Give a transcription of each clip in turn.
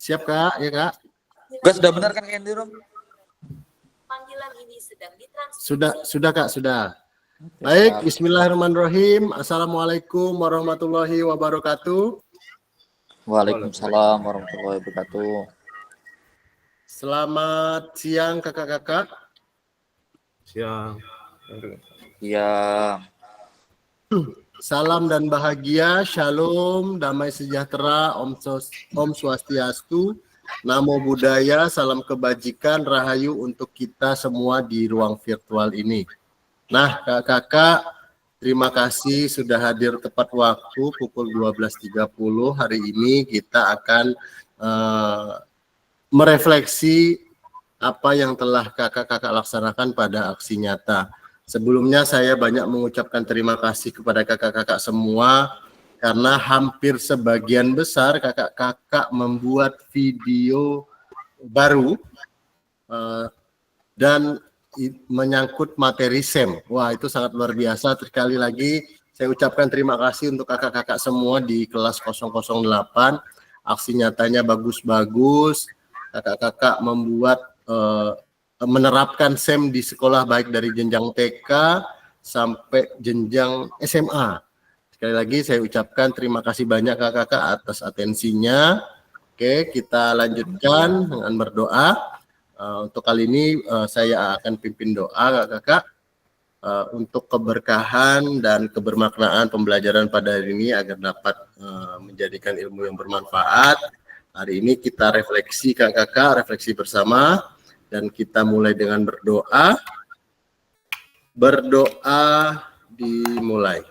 Siap Kak, ya Kak? Gas sudah benar kan Kak Endiro? Panggilan ini sedang ditransfer. Sudah Kak, sudah. Baik, bismillahirrahmanirrahim. Assalamualaikum warahmatullahi wabarakatuh. Waalaikumsalam warahmatullahi wabarakatuh. Selamat siang kakak-kakak. Siang. Ya. Salam dan bahagia, shalom, damai sejahtera, Om Swastiastu, Namo Buddhaya, salam kebajikan, rahayu untuk kita semua di ruang virtual ini. Nah, kakak-kakak, terima kasih sudah hadir tepat waktu pukul 12.30. Hari ini kita akan merefleksi apa yang telah kakak-kakak laksanakan pada aksi nyata. Sebelumnya saya banyak mengucapkan terima kasih kepada kakak-kakak semua karena hampir sebagian besar kakak-kakak membuat video baru dan menyangkut materi SEM. Wah, itu sangat luar biasa. Sekali lagi saya ucapkan terima kasih untuk kakak-kakak semua di kelas 008. Aksi nyatanya bagus-bagus. Kakak-kakak membuat menerapkan SEM di sekolah baik dari jenjang TK sampai jenjang SMA. Sekali lagi saya ucapkan terima kasih banyak kakak-kakak atas atensinya. Oke, kita lanjutkan dengan berdoa. Untuk kali ini saya akan pimpin doa kakak-kakak untuk keberkahan dan kebermaknaan pembelajaran pada hari ini agar dapat menjadikan ilmu yang bermanfaat. Hari ini kita refleksi kakak-kakak, refleksi bersama. Dan kita mulai dengan berdoa. Berdoa dimulai.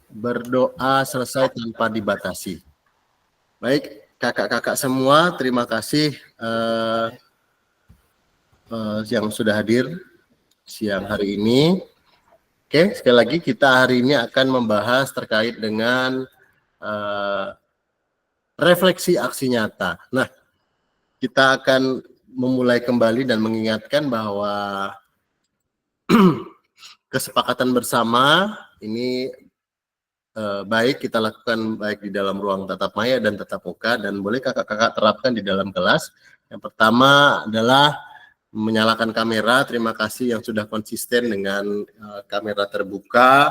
Berdoa selesai tanpa dibatasi. Baik. Kakak-kakak semua, terima kasih yang sudah hadir siang hari ini. Oke, sekali lagi kita hari ini akan membahas terkait dengan refleksi aksi nyata. Nah, kita akan memulai kembali dan mengingatkan bahwa kesepakatan bersama ini baik kita lakukan baik di dalam ruang tatap maya dan tatap muka, dan boleh kakak-kakak terapkan di dalam kelas. Yang pertama adalah menyalakan kamera. Terima kasih yang sudah konsisten dengan kamera terbuka.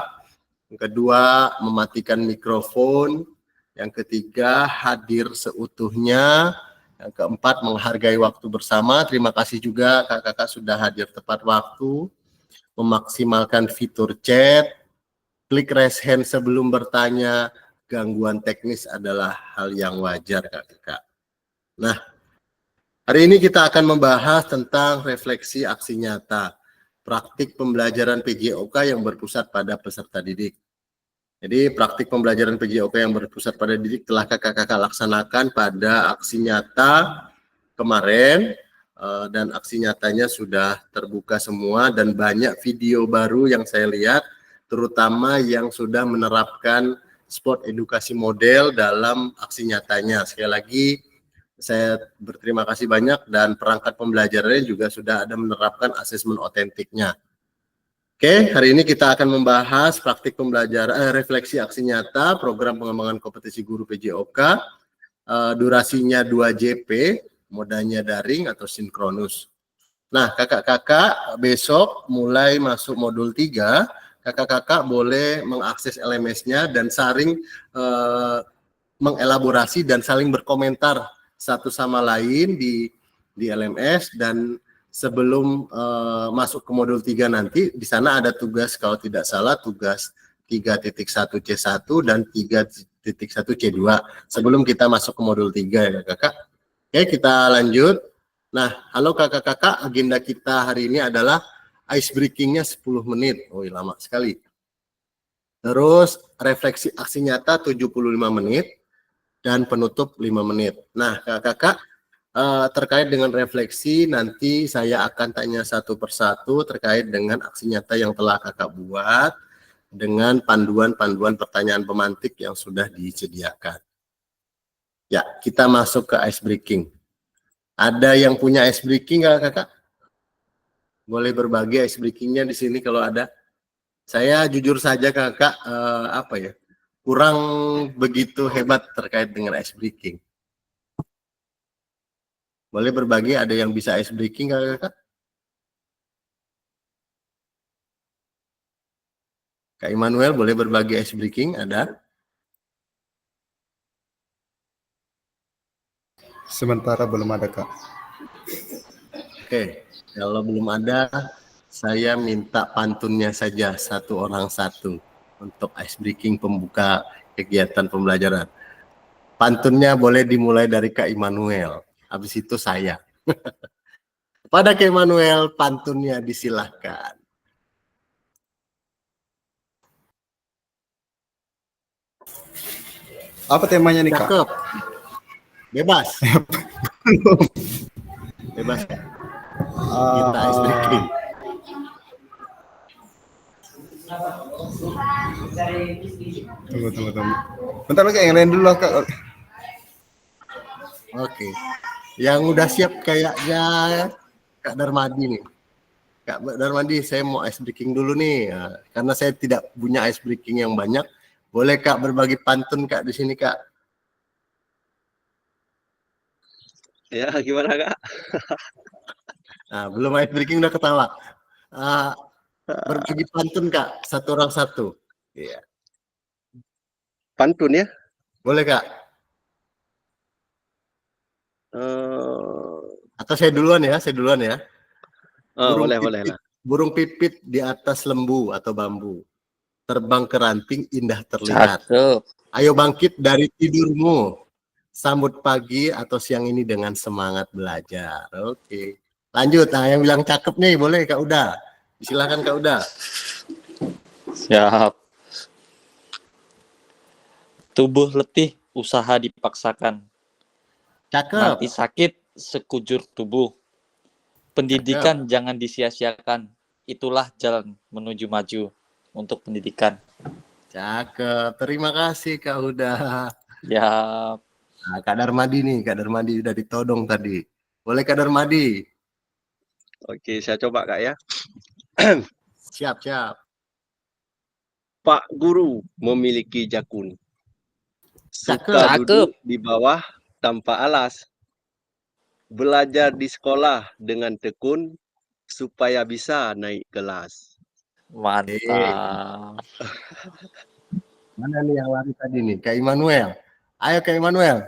Yang kedua, mematikan mikrofon. Yang ketiga, hadir seutuhnya. Yang keempat, menghargai waktu bersama. Terima kasih juga kakak-kakak sudah hadir tepat waktu. Memaksimalkan fitur chat. Klik raise hand sebelum bertanya. Gangguan teknis adalah hal yang wajar kakak-kakak. Nah, hari ini kita akan membahas tentang refleksi aksi nyata, praktik pembelajaran PJOK yang berpusat pada peserta didik. Jadi praktik pembelajaran PJOK yang berpusat pada didik telah kakak-kakak laksanakan pada aksi nyata kemarin, dan aksi nyatanya sudah terbuka semua dan banyak video baru yang saya lihat, terutama yang sudah menerapkan sport edukasi model dalam aksi nyatanya. Sekali lagi, saya berterima kasih banyak dan perangkat pembelajarannya juga sudah ada menerapkan asesmen otentiknya. Oke, hari ini kita akan membahas praktik pembelajaran refleksi aksi nyata program pengembangan kompetisi guru PJOK. Durasinya 2 JP, modanya daring atau sinkronus. Nah, kakak-kakak besok mulai masuk modul 3, kakak-kakak boleh mengakses LMS-nya dan saling mengelaborasi dan saling berkomentar satu sama lain di LMS. Dan sebelum masuk ke modul 3 nanti, di sana ada tugas, kalau tidak salah, tugas 3.1C1 dan 3.1C2 sebelum kita masuk ke modul 3 ya kakak. Oke, kita lanjut. Nah, halo kakak-kakak, agenda kita hari ini adalah ice breaking-nya 10 menit. Oh, lama sekali. Terus refleksi aksi nyata 75 menit dan penutup 5 menit. Nah, kakak-kakak, terkait dengan refleksi nanti saya akan tanya satu persatu terkait dengan aksi nyata yang telah kakak buat. dengan panduan-panduan pertanyaan pemantik yang sudah disediakan. Ya, kita masuk ke ice breaking. Ada yang punya ice breaking nggak, Kakak? Boleh berbagi ice breakingnya di sini kalau ada. Saya jujur saja, Kakak, kurang begitu hebat terkait dengan ice breaking. Boleh berbagi, ada yang bisa ice breaking nggak, Kakak? Kak Immanuel boleh berbagi ice breaking, ada? Sementara belum ada, Kak. Oke, kalau belum ada, saya minta pantunnya saja satu orang satu untuk ice breaking pembuka kegiatan pembelajaran. Pantunnya boleh dimulai dari Kak Immanuel, habis itu saya. Kepada Kak Immanuel, pantunnya disilahkan. Apa temanya nih, Kak? Cakep. Bebas. Bebas. Kita ice breaking. Tunggu. Bentar lagi yang lain dulu, Kak. Oke. Yang udah siap kayaknya Kak Darmadi nih. Kak Darmadi, saya mau ice breaking dulu nih. Nah, karena saya tidak punya ice breaking yang banyak, boleh Kak berbagi pantun Kak di sini Kak? Ya, gimana Kak? Nah, belum ice breaking udah ketawa. Berbagi pantun Kak, satu orang satu. Iya. Pantun ya? Boleh Kak? Atau saya duluan ya? Boleh lah. Burung pipit di atas lembu atau bambu. Terbang ke ranting indah terlihat. Cakep. Ayo bangkit dari tidurmu. Sambut pagi atau siang ini dengan semangat belajar. Oke. Lanjut. Nah, yang bilang cakep nih, boleh Kak Uda. Silakan Kak Uda. Siap. Tubuh letih, usaha dipaksakan. Cakep. Nanti sakit sekujur tubuh. Pendidikan jangan disia-siakan. Itulah jalan menuju maju untuk pendidikan. Cakep. Terima kasih Kak Uda. Ya. Nah, Kak Darmadi nih. Kak Darmadi udah ditodong tadi. Boleh Kak Darmadi? Oke, saya coba Kak ya. Siap. Pak Guru memiliki jakun. Cakep. Suka duduk di bawah tanpa alas. Belajar di sekolah dengan tekun supaya bisa naik kelas. Mantap. Mana nih yang lari tadi nih? Kak Immanuel. Ayo Kak Immanuel.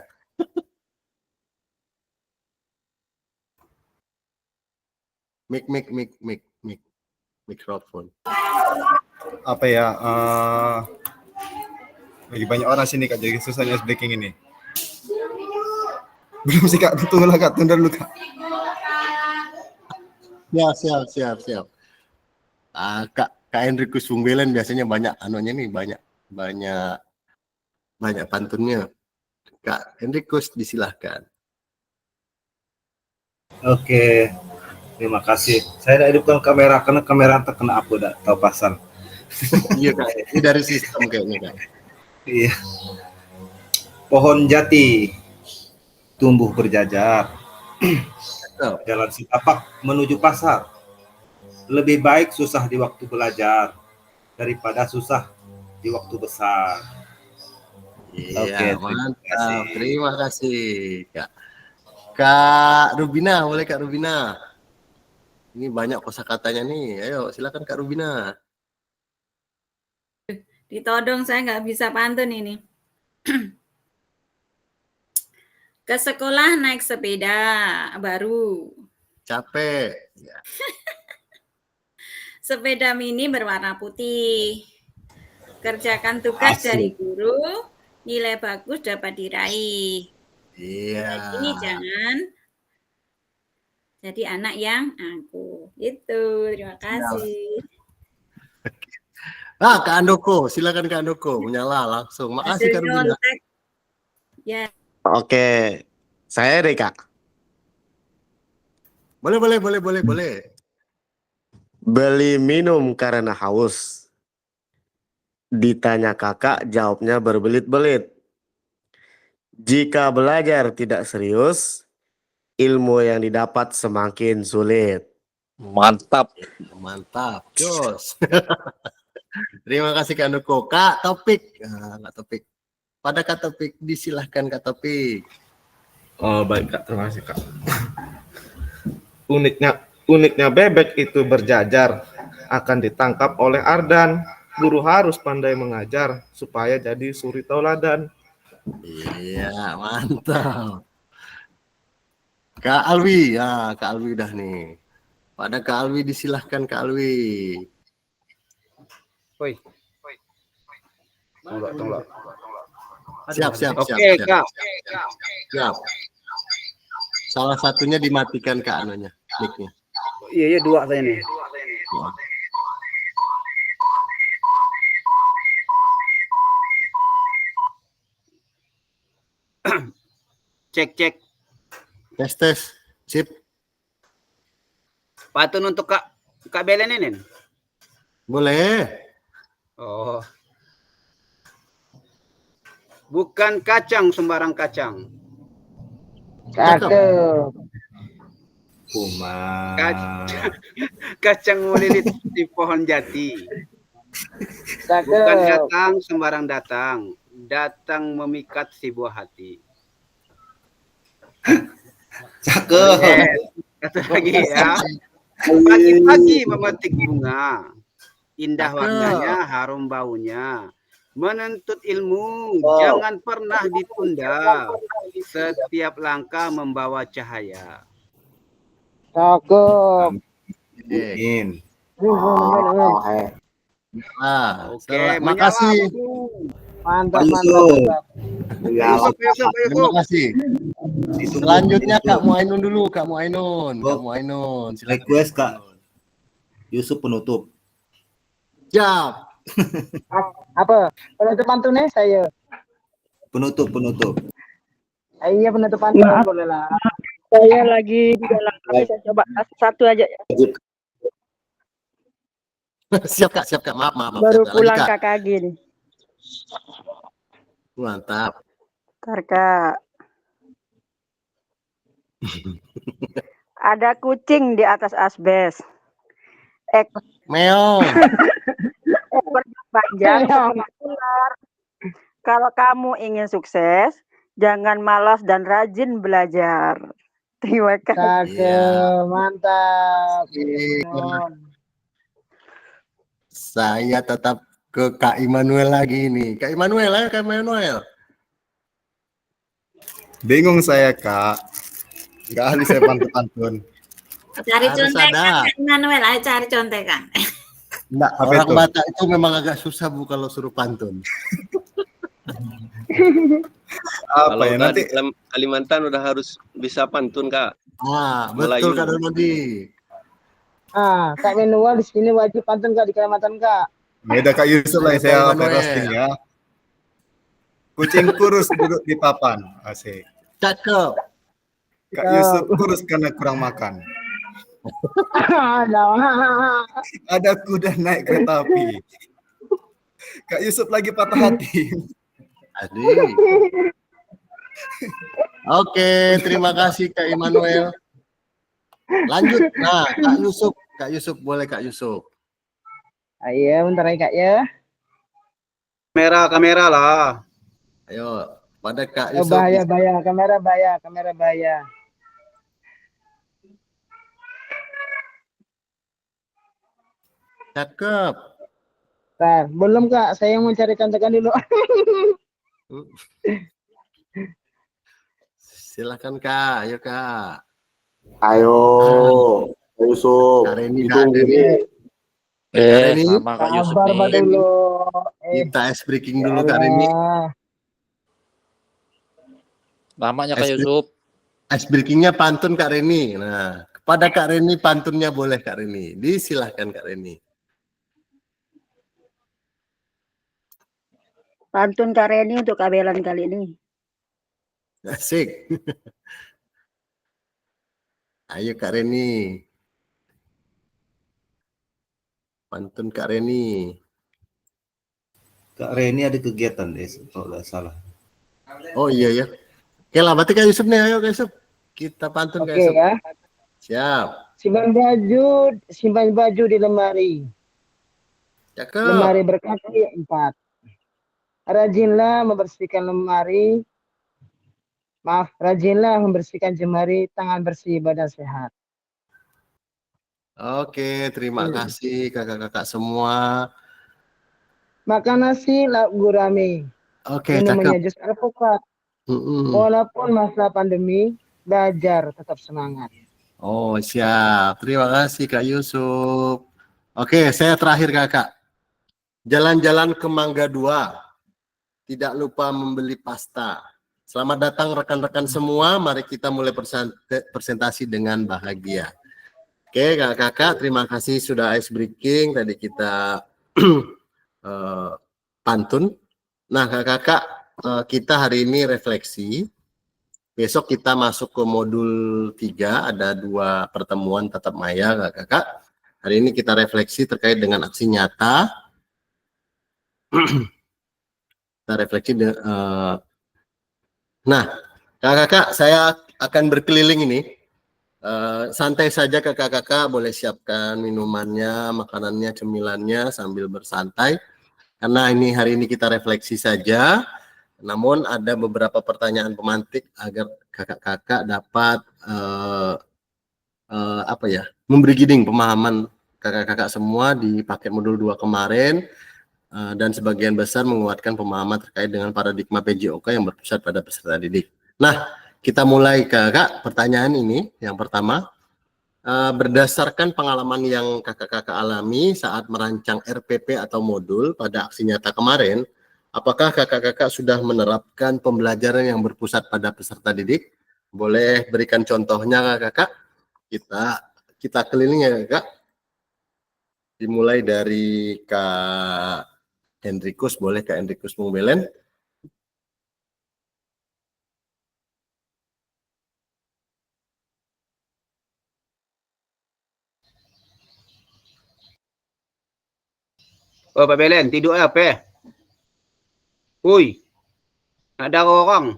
Mikrofon. Apa ya? Lagi banyak orang sini, Kak, jadi susahnya ice breaking ini. Belum sih, Kak. Tunggu dulu, Kak. Siap. Kak Enrikus Fungbelen biasanya banyak anunya nih, banyak pantunnya. Kak Enrikus disilahkan. Oke, terima kasih. Saya tidak hidupkan kamera karena kamera terkena apa udah tahu pasang. Iya Kak, ini dari sistem kayaknya Kak. Iya. Pohon jati tumbuh berjajar. Jalan setapak menuju pasar. Lebih baik susah di waktu belajar daripada susah di waktu besar. Iya, mantap. Terima kasih Kak. Kak Rubina, boleh Kak Rubina? Ini banyak kosakatanya nih. Ayo, silakan Kak Rubina. Ditodong, saya nggak bisa pantun ini. Ke sekolah naik sepeda baru. Capek. Ya. Sepeda mini berwarna putih. Kerjakan tugas dari guru, nilai bagus dapat diraih. Iya. Ini jangan jadi anak yang angkuh. Itu, terima kasih. Kak Andoko, silakan Kak Andoko, menyala langsung. Makasih Kak Rubina. Ya. Oke, saya deh Kak. Boleh. Beli minum karena haus. Ditanya kakak, jawabnya berbelit-belit. Jika belajar tidak serius, ilmu yang didapat semakin sulit. Mantap. Mantap, jos. Terima kasih Kak Nuko. Kak Topik, Kak Topik. Pada Kak Topik, disilahkan Kak Topik. Oh baik Kak, terima kasih Kak. Uniknya bebek itu berjajar akan ditangkap oleh Ardan. Guru harus pandai mengajar supaya jadi suri tauladan. Iya, mantap. Kak Alwi, ya Kak Alwi udah nih. Pada Kak Alwi disilahkan Kak Alwi. Woi. Tunggu. Siap. Oke, Kak. Siap. Salah satunya dimatikan Kak anunya, mic-nya. Iya, dua saya nih. Ya. Cek. Tes. Sip. Pantun untuk Kak Belen ini. Boleh. Oh. Bukan kacang sembarang kacang. Cakep. Kuma. Kacang melilit di pohon jati. Bukan datang sembarang datang. Datang memikat si buah hati. Cakep. Satu lagi ya. Pagi-pagi memetik bunga. Indah Cakep. warnanya, harum baunya. Menuntut ilmu, jangan pernah ditunda. Setiap langkah membawa cahaya. Amin. Oke, makasih. Mantap. Yusuf. Terima kasih. Selanjutnya Kak Muainun dulu, Kak Muainun. Silakan. Request Kak Yusuf penutup. Siap. Apa? Penutup pantunnya saya. Penutup. Iya penutup pantun boleh lah. Saya lagi di dalam kami, saya coba satu aja. Siap Kak. Maaf. Baru Lanjut, pulang Kak. kakak gini. Mantap. Kak. Ada kucing di atas asbes. Meong. Ekornya panjang seperti ular. Kalau kamu ingin sukses, jangan malas dan rajin belajar. Terima kasih. Cakep, mantap. Saya tetap ke Kak Immanuel lagi nih. Kak Immanuel, ayo Kak Immanuel. Bingung saya Kak. Nggak ahli saya pantun. Cari Harus contekan, ada. Kak Immanuel. Ayo cari contekan. Enggak, Apa orang itu? Batak itu memang agak susah Bu kalau suruh pantun. Apa Kalau ya udah nanti? di Kalimantan udah harus bisa pantun Kak. Betul Melayu. Kak Donodi. Kak Manuel di sini wajib pantun Kak di Kalimantan Kak. Beda Kak Yusuf lah yang Kak saya Immanuel. roasting ya. Kucing kurus duduk di papan. Asik. Cakep. Kak Yusuf kurus karena kurang makan. Ada kuda naik kereta api. Kak Yusuf lagi patah hati. Adik. Oke, terima kasih Kak Immanuel. Lanjut. Nah, Kak Yusuf boleh Kak Yusuf. Iya, bentar ya Kak ya. Kamera lah. Ayo, pada Kak Oh, Yusuf. bahaya, kamera bahaya. Cakep. Bentar, belum Kak, saya mau cari contekan dulu. Silakan Kak, ayo Kak. Ayo, Yusuf. Kak Reni Hidung nggak ada gini. Reni, Sama Kak Yusuf Sabar Pak nih. dulu. kita ice breaking dulu Kak Reni. Namanya Kak Yusuf. Ice breakingnya pantun Kak Reni. Nah, kepada Kak Reni pantunnya boleh Kak Reni. Disilahkan Kak Reni. Pantun Kak Reni untuk Kak Belan kali ini. Asik. Ayo Kak Reni. Pantun Kak Reni. Kak Reni ada kegiatan deh, kalau nggak salah. Oh iya ya. Oke lah, berarti Kak Yusuf nih, ayo Kak Yusuf. Kita pantun Kak Oke Yusuf. ya. Siap. Simpan baju di lemari. Cakep. Lemari berkaki 4. Rajinlah membersihkan lemari. Maaf, rajinlah membersihkan jemari, tangan bersih, badan sehat. Oke, terima kasih kakak-kakak semua. Makan nasi, lauk gurame. Oke, Minumannya cakep. jus alpukat. Walaupun masa pandemi, belajar tetap semangat. Oh, siap. Terima kasih Kak Yusuf. Oke, saya terakhir kakak. Jalan-jalan ke Mangga 2. Tidak lupa membeli pasta. Selamat datang rekan-rekan semua. Mari kita mulai presentasi dengan bahagia. Oke, kakak-kakak, terima kasih sudah ice breaking. Tadi kita pantun. Nah, kakak-kakak, kita hari ini refleksi. Besok kita masuk ke modul 3, ada 2 pertemuan tatap maya, kakak-kakak. Hari ini kita refleksi terkait dengan aksi nyata. Kita refleksi. Nah, kakak-kakak, saya akan berkeliling ini. Santai saja kakak-kakak, boleh siapkan minumannya, makanannya, cemilannya sambil bersantai. Karena hari ini kita refleksi saja. Namun ada beberapa pertanyaan pemantik agar kakak-kakak dapat memberi guiding pemahaman kakak-kakak semua di paket modul 2 kemarin, dan sebagian besar menguatkan pemahaman terkait dengan paradigma PJOK yang berpusat pada peserta didik. Nah, kita mulai kakak pertanyaan ini. Yang pertama, berdasarkan pengalaman yang kakak-kakak alami saat merancang RPP atau modul pada aksi nyata kemarin, apakah kakak-kakak sudah menerapkan pembelajaran yang berpusat pada peserta didik? Boleh berikan contohnya kakak? Kita keliling ya kakak. Dimulai dari Kak Hendrikus, boleh Kak Hendrikus Mungbelen. Oh, Pak Belen, tidur apa? Hui, ada orang.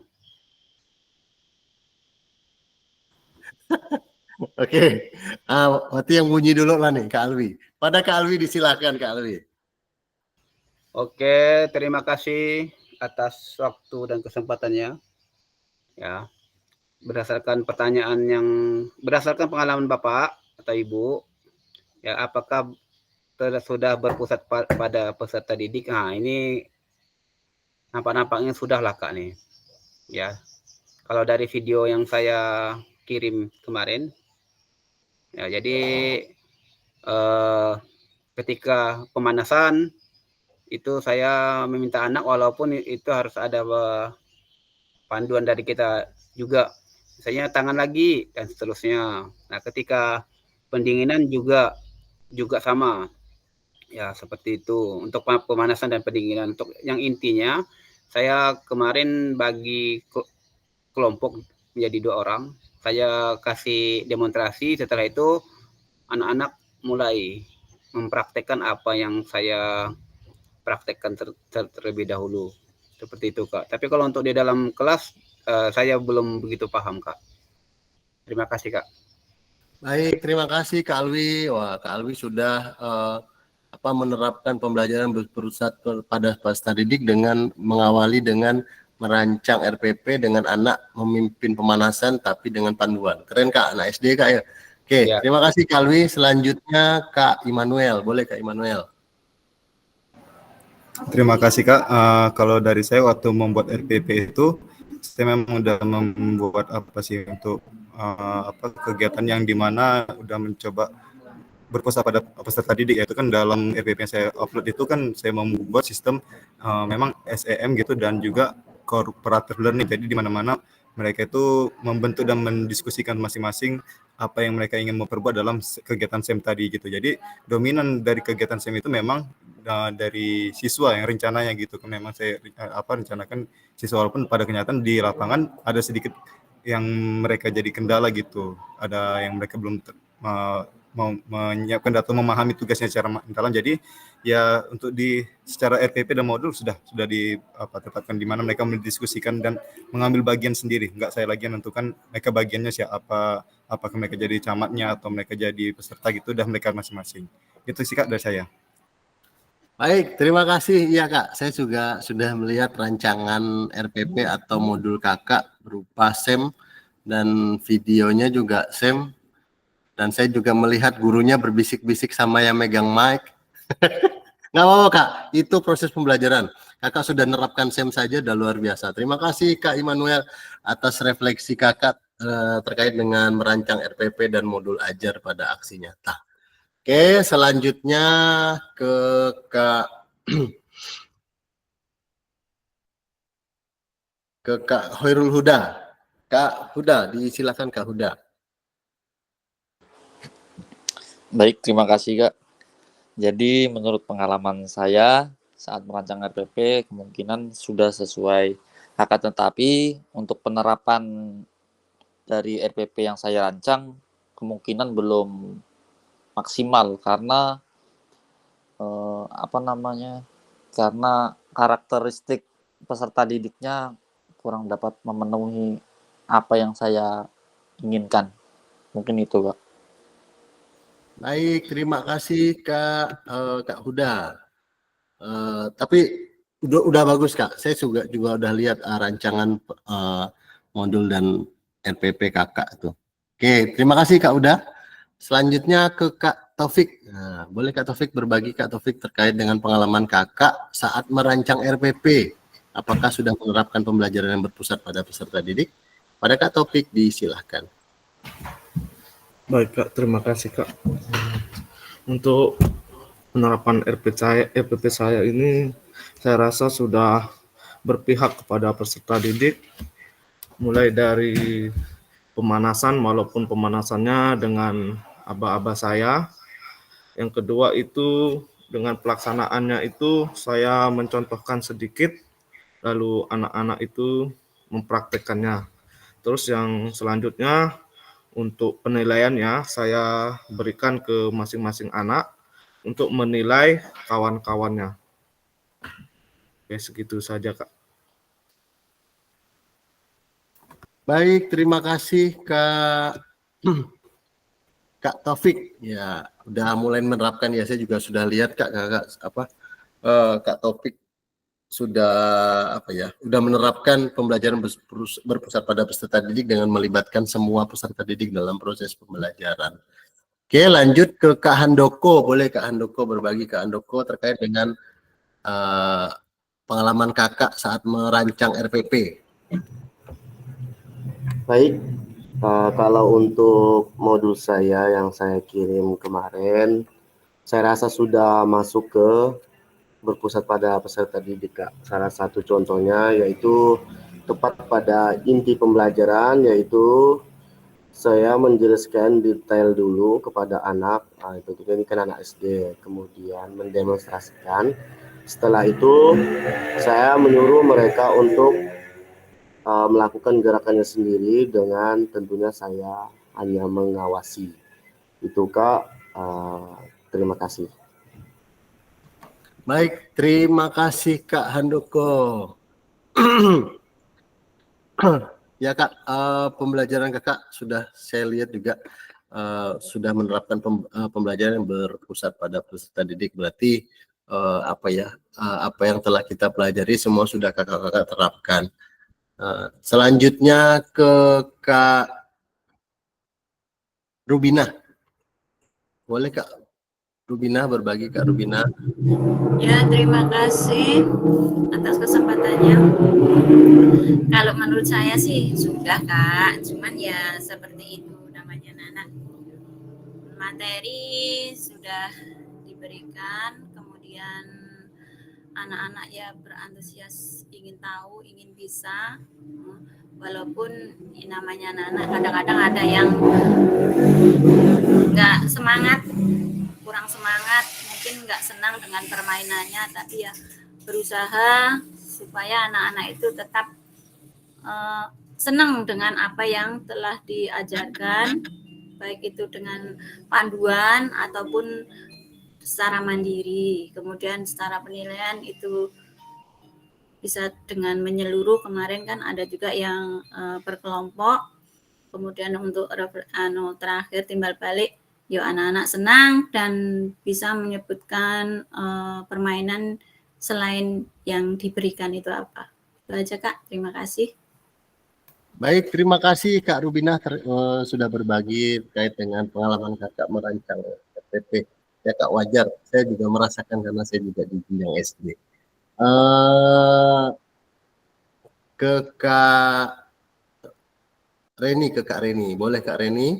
Oke, berarti yang bunyi dulu lah nih Kak Alwi. Pada Kak Alwi disilakan Kak Alwi. Oke, terima kasih atas waktu dan kesempatannya. Ya, berdasarkan pengalaman Bapak atau Ibu, ya apakah sudah berpusat pada peserta didik? Nah, ini nampaknya sudah lah Kak nih. Ya, kalau dari video yang saya kirim kemarin, ya jadi ketika pemanasan itu saya meminta anak, walaupun itu harus ada panduan dari kita juga, misalnya tangan lagi dan seterusnya. Nah, ketika pendinginan juga sama, ya seperti itu untuk pemanasan dan pendinginan. Untuk yang intinya, saya kemarin bagi kelompok menjadi 2 orang, saya kasih demonstrasi. Setelah itu anak-anak mulai mempraktekkan apa yang saya praktekkan terlebih dahulu, seperti itu Kak. Tapi kalau untuk di dalam kelas saya belum begitu paham Kak. Terima kasih Kak. Baik, terima kasih Kak Alwi. Wah, Kak Alwi sudah menerapkan pembelajaran berpusat pada peserta didik dengan mengawali dengan merancang RPP dengan anak memimpin pemanasan tapi dengan panduan. Keren Kak, anak SD Kak ya. Oke, ya. Terima kasih Kak Alwi. Selanjutnya Kak Immanuel, boleh Kak Immanuel. Terima kasih Kak. Kalau dari saya waktu membuat RPP itu, saya memang udah membuat untuk kegiatan yang dimana udah mencoba berpusat pada peserta didik, yaitu kan dalam RPP yang saya upload itu kan saya membuat sistem memang SEM gitu dan juga cooperative learning. Jadi di mana-mana mereka itu membentuk dan mendiskusikan masing-masing apa yang mereka ingin memperbuat dalam kegiatan SEM tadi gitu. Jadi dominan dari kegiatan SEM itu memang dari siswa yang rencananya gitu kan, memang saya rencanakan siswa, walaupun pada kenyataan di lapangan ada sedikit yang mereka jadi kendala gitu, ada yang mereka belum menyiapkan atau memahami tugasnya secara mendalam. Jadi ya untuk di secara RPP dan modul sudah tetapkan di mana mereka mendiskusikan dan mengambil bagian sendiri. Enggak saya lagi menentukan mereka bagiannya siapa, apakah mereka jadi camatnya atau mereka jadi peserta gitu, udah mereka masing-masing. Itu sih Kak dari saya. Baik, terima kasih. Iya Kak, saya juga sudah melihat rancangan RPP atau modul Kakak berupa SEM dan videonya juga SEM. Dan saya juga melihat gurunya berbisik-bisik sama yang megang mic. Nggak apa-apa Kak, itu proses pembelajaran. Kakak sudah nerapkan SEM saja, udah luar biasa. Terima kasih Kak Immanuel atas refleksi Kakak terkait dengan merancang RPP dan modul ajar pada aksi nyata. Oke, selanjutnya ke Kak Khairul Huda. Kak Huda, disilakan Kak Huda. Baik, terima kasih Kak. Jadi menurut pengalaman saya saat merancang RPP kemungkinan sudah sesuai. Akan tetapi untuk penerapan dari RPP yang saya rancang kemungkinan belum maksimal karena karena karakteristik peserta didiknya kurang dapat memenuhi apa yang saya inginkan. Mungkin itu Kak. Baik, terima kasih Kak Huda. Tapi udah bagus Kak. Saya juga udah lihat rancangan modul dan RPP Kakak tuh. Oke, terima kasih Kak Huda. Selanjutnya ke Kak Taufik. Nah, boleh Kak Taufik berbagi Kak Taufik terkait dengan pengalaman Kakak saat merancang RPP. Apakah sudah menerapkan pembelajaran yang berpusat pada peserta didik? Pada Kak Taufik disilahkan. Baik Kak, terima kasih Kak. Untuk penerapan RPP saya ini, saya rasa sudah berpihak kepada peserta didik, mulai dari pemanasan, walaupun pemanasannya dengan aba-aba saya. Yang kedua itu dengan pelaksanaannya itu saya mencontohkan sedikit, lalu anak-anak itu mempraktekkannya. Terus yang selanjutnya untuk penilaiannya saya berikan ke masing-masing anak untuk menilai kawan-kawannya. Oke, segitu saja Kak. Baik, terima kasih Kak Taufik. Ya, udah mulai menerapkan ya. Saya juga sudah lihat Kak Taufik sudah udah menerapkan pembelajaran berpusat pada peserta didik dengan melibatkan semua peserta didik dalam proses pembelajaran. Oke, lanjut ke Kak Handoko. Boleh Kak Handoko berbagi Kak Handoko terkait dengan pengalaman Kakak saat merancang RPP. Baik, kalau untuk modul saya yang saya kirim kemarin, saya rasa sudah masuk ke berpusat pada peserta didik Kak. Salah satu contohnya yaitu tepat pada inti pembelajaran, yaitu saya menjelaskan detail dulu kepada anak, tentunya ini kan anak SD, kemudian mendemonstrasikan. Setelah itu saya menyuruh mereka untuk melakukan gerakannya sendiri dengan tentunya saya hanya mengawasi. Itu Kak, terima kasih. Baik, terima kasih Kak Handoko. Ya Kak, pembelajaran Kakak sudah saya lihat juga sudah menerapkan pembelajaran yang berpusat pada peserta didik. Berarti apa yang telah kita pelajari semua sudah kakak-kakak terapkan. Selanjutnya ke Kak Rubina. Boleh Kak Rubina berbagi Kak Rubina. Ya, terima kasih atas kesempatannya. Kalau menurut saya sih sudah Kak, cuman ya seperti itu namanya anak. Materi sudah diberikan, kemudian anak-anak ya berantusias ingin tahu, ingin bisa. Walaupun namanya anak-anak kadang-kadang ada yang nggak semangat, kurang semangat, mungkin nggak senang dengan permainannya, tapi ya berusaha supaya anak-anak itu tetap senang dengan apa yang telah diajarkan, baik itu dengan panduan ataupun secara mandiri. Kemudian secara penilaian itu bisa dengan menyeluruh. Kemarin kan ada juga yang berkelompok. Kemudian untuk terakhir timbal balik, yuk anak-anak senang dan bisa menyebutkan permainan selain yang diberikan itu apa. Itu aja Kak, terima kasih. Baik, terima kasih Kak Rubina sudah berbagi terkait dengan pengalaman kakak merancang RPP. Ya Kak, wajar, saya juga merasakan karena saya juga di jenjang SD. Ke Kak Reni, boleh Kak Reni?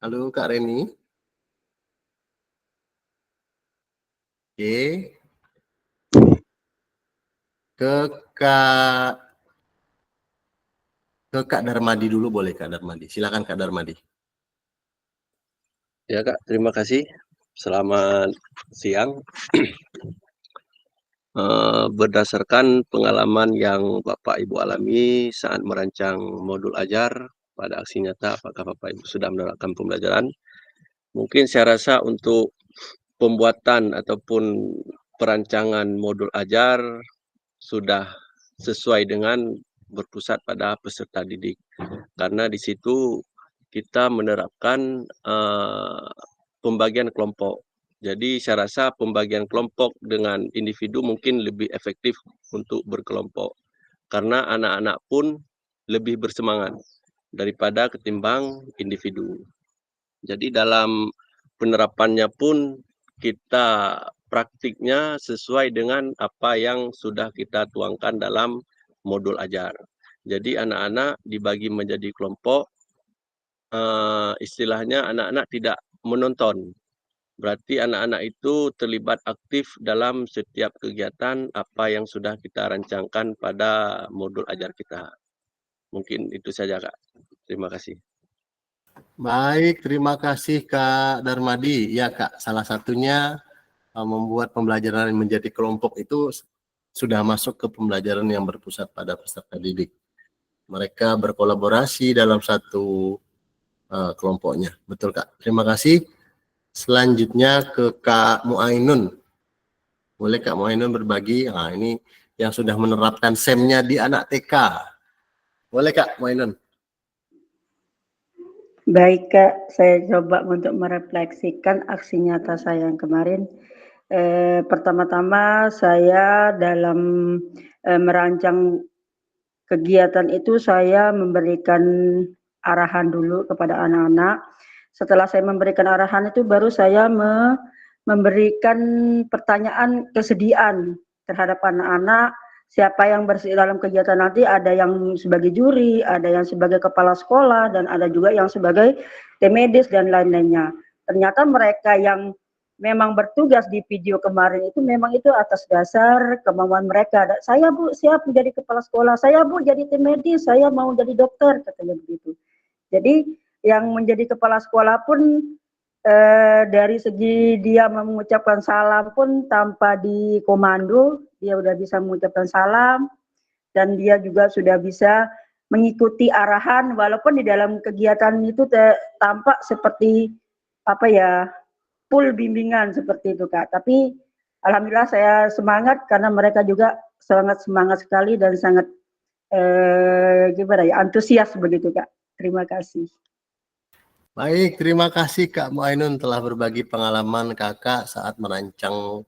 Halo Kak Reni. Oke. Ke Kak Darmadi dulu boleh Kak Darmadi. Silakan Kak Darmadi. Ya Kak, terima kasih. Selamat siang. Berdasarkan pengalaman yang Bapak Ibu alami saat merancang modul ajar pada aksi nyata, apakah Bapak Ibu sudah menerapkan pembelajaran? Mungkin saya rasa untuk pembuatan ataupun perancangan modul ajar sudah sesuai dengan berpusat pada peserta didik. Karena di situ kita menerapkan pembagian kelompok. Jadi saya rasa pembagian kelompok dengan individu mungkin lebih efektif untuk berkelompok. Karena anak-anak pun lebih bersemangat daripada ketimbang individu. Jadi dalam penerapannya pun kita praktiknya sesuai dengan apa yang sudah kita tuangkan dalam modul ajar. Jadi anak-anak dibagi menjadi kelompok, istilahnya anak-anak tidak menonton. Berarti anak-anak itu terlibat aktif dalam setiap kegiatan apa yang sudah kita rancangkan pada modul ajar kita. Mungkin itu saja Kak. Terima kasih. Baik, terima kasih Kak Darmadi. Ya Kak, salah satunya membuat pembelajaran menjadi kelompok itu sudah masuk ke pembelajaran yang berpusat pada peserta didik. Mereka berkolaborasi dalam satu kelompoknya. Betul Kak, terima kasih. Selanjutnya ke Kak Muainun. Boleh Kak Muainun berbagi? Nah, ini yang sudah menerapkan SEM-nya di anak TK. Boleh Kak Muainun? Baik Kak, saya coba untuk merefleksikan aksi nyata saya yang kemarin. Pertama-tama saya dalam merancang kegiatan itu saya memberikan arahan dulu kepada anak-anak. Setelah saya memberikan arahan itu baru saya memberikan pertanyaan kesediaan terhadap anak-anak. Siapa yang dalam kegiatan nanti, ada yang sebagai juri, ada yang sebagai kepala sekolah, dan ada juga yang sebagai tim medis dan lain-lainnya. Ternyata mereka yang memang bertugas di video kemarin itu memang itu atas dasar kemauan mereka. Saya Bu siap menjadi kepala sekolah, saya Bu jadi tim medis, saya mau jadi dokter, katanya begitu. Jadi yang menjadi kepala sekolah pun dari segi dia mengucapkan salam pun tanpa dikomando, dia udah bisa mengucapkan salam dan dia juga sudah bisa mengikuti arahan walaupun di dalam kegiatan itu tampak seperti apa ya, full bimbingan seperti itu Kak. Tapi alhamdulillah saya semangat karena mereka juga sangat semangat sekali dan sangat gimana ya, antusias begitu Kak. Terima kasih. Baik, terima kasih Kak Muainun telah berbagi pengalaman Kakak saat merancang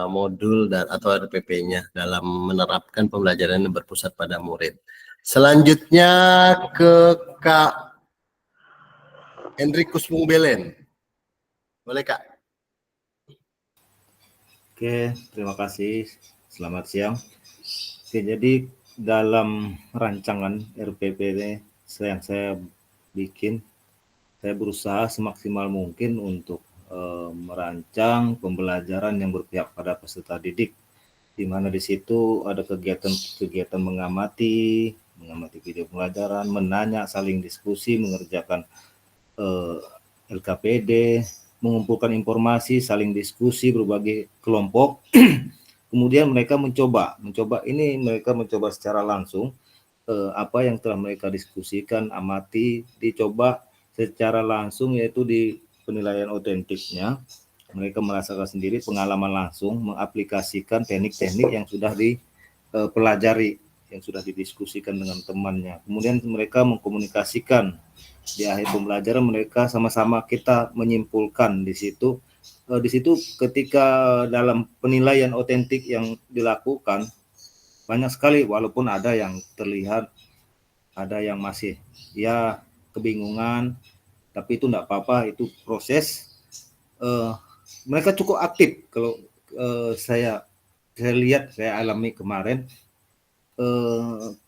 modul dan atau RPP-nya dalam menerapkan pembelajaran yang berpusat pada murid. Selanjutnya ke Kak Hendrikus Mungbelen. Boleh Kak? Oke, terima kasih. Selamat siang. Oke, jadi dalam rancangan RPP yang saya bikin, saya berusaha semaksimal mungkin untuk merancang pembelajaran yang berpihak pada peserta didik, di mana di situ ada kegiatan mengamati video pembelajaran, menanya, saling diskusi, mengerjakan LKPD, mengumpulkan informasi, saling diskusi berbagai kelompok. Kemudian mereka mencoba secara langsung apa yang telah mereka diskusikan, amati, dicoba secara langsung, yaitu di penilaian otentiknya. Mereka merasakan sendiri, pengalaman langsung, mengaplikasikan teknik-teknik yang sudah dipelajari, yang sudah didiskusikan dengan temannya. Kemudian mereka mengkomunikasikan di akhir pembelajaran, mereka sama-sama kita menyimpulkan di situ. Di situ ketika dalam penilaian otentik yang dilakukan, banyak sekali, walaupun ada yang terlihat, ada yang masih ya kebingungan, tapi itu enggak apa-apa, itu proses. Mereka cukup aktif kalau saya lihat, saya alami kemarin,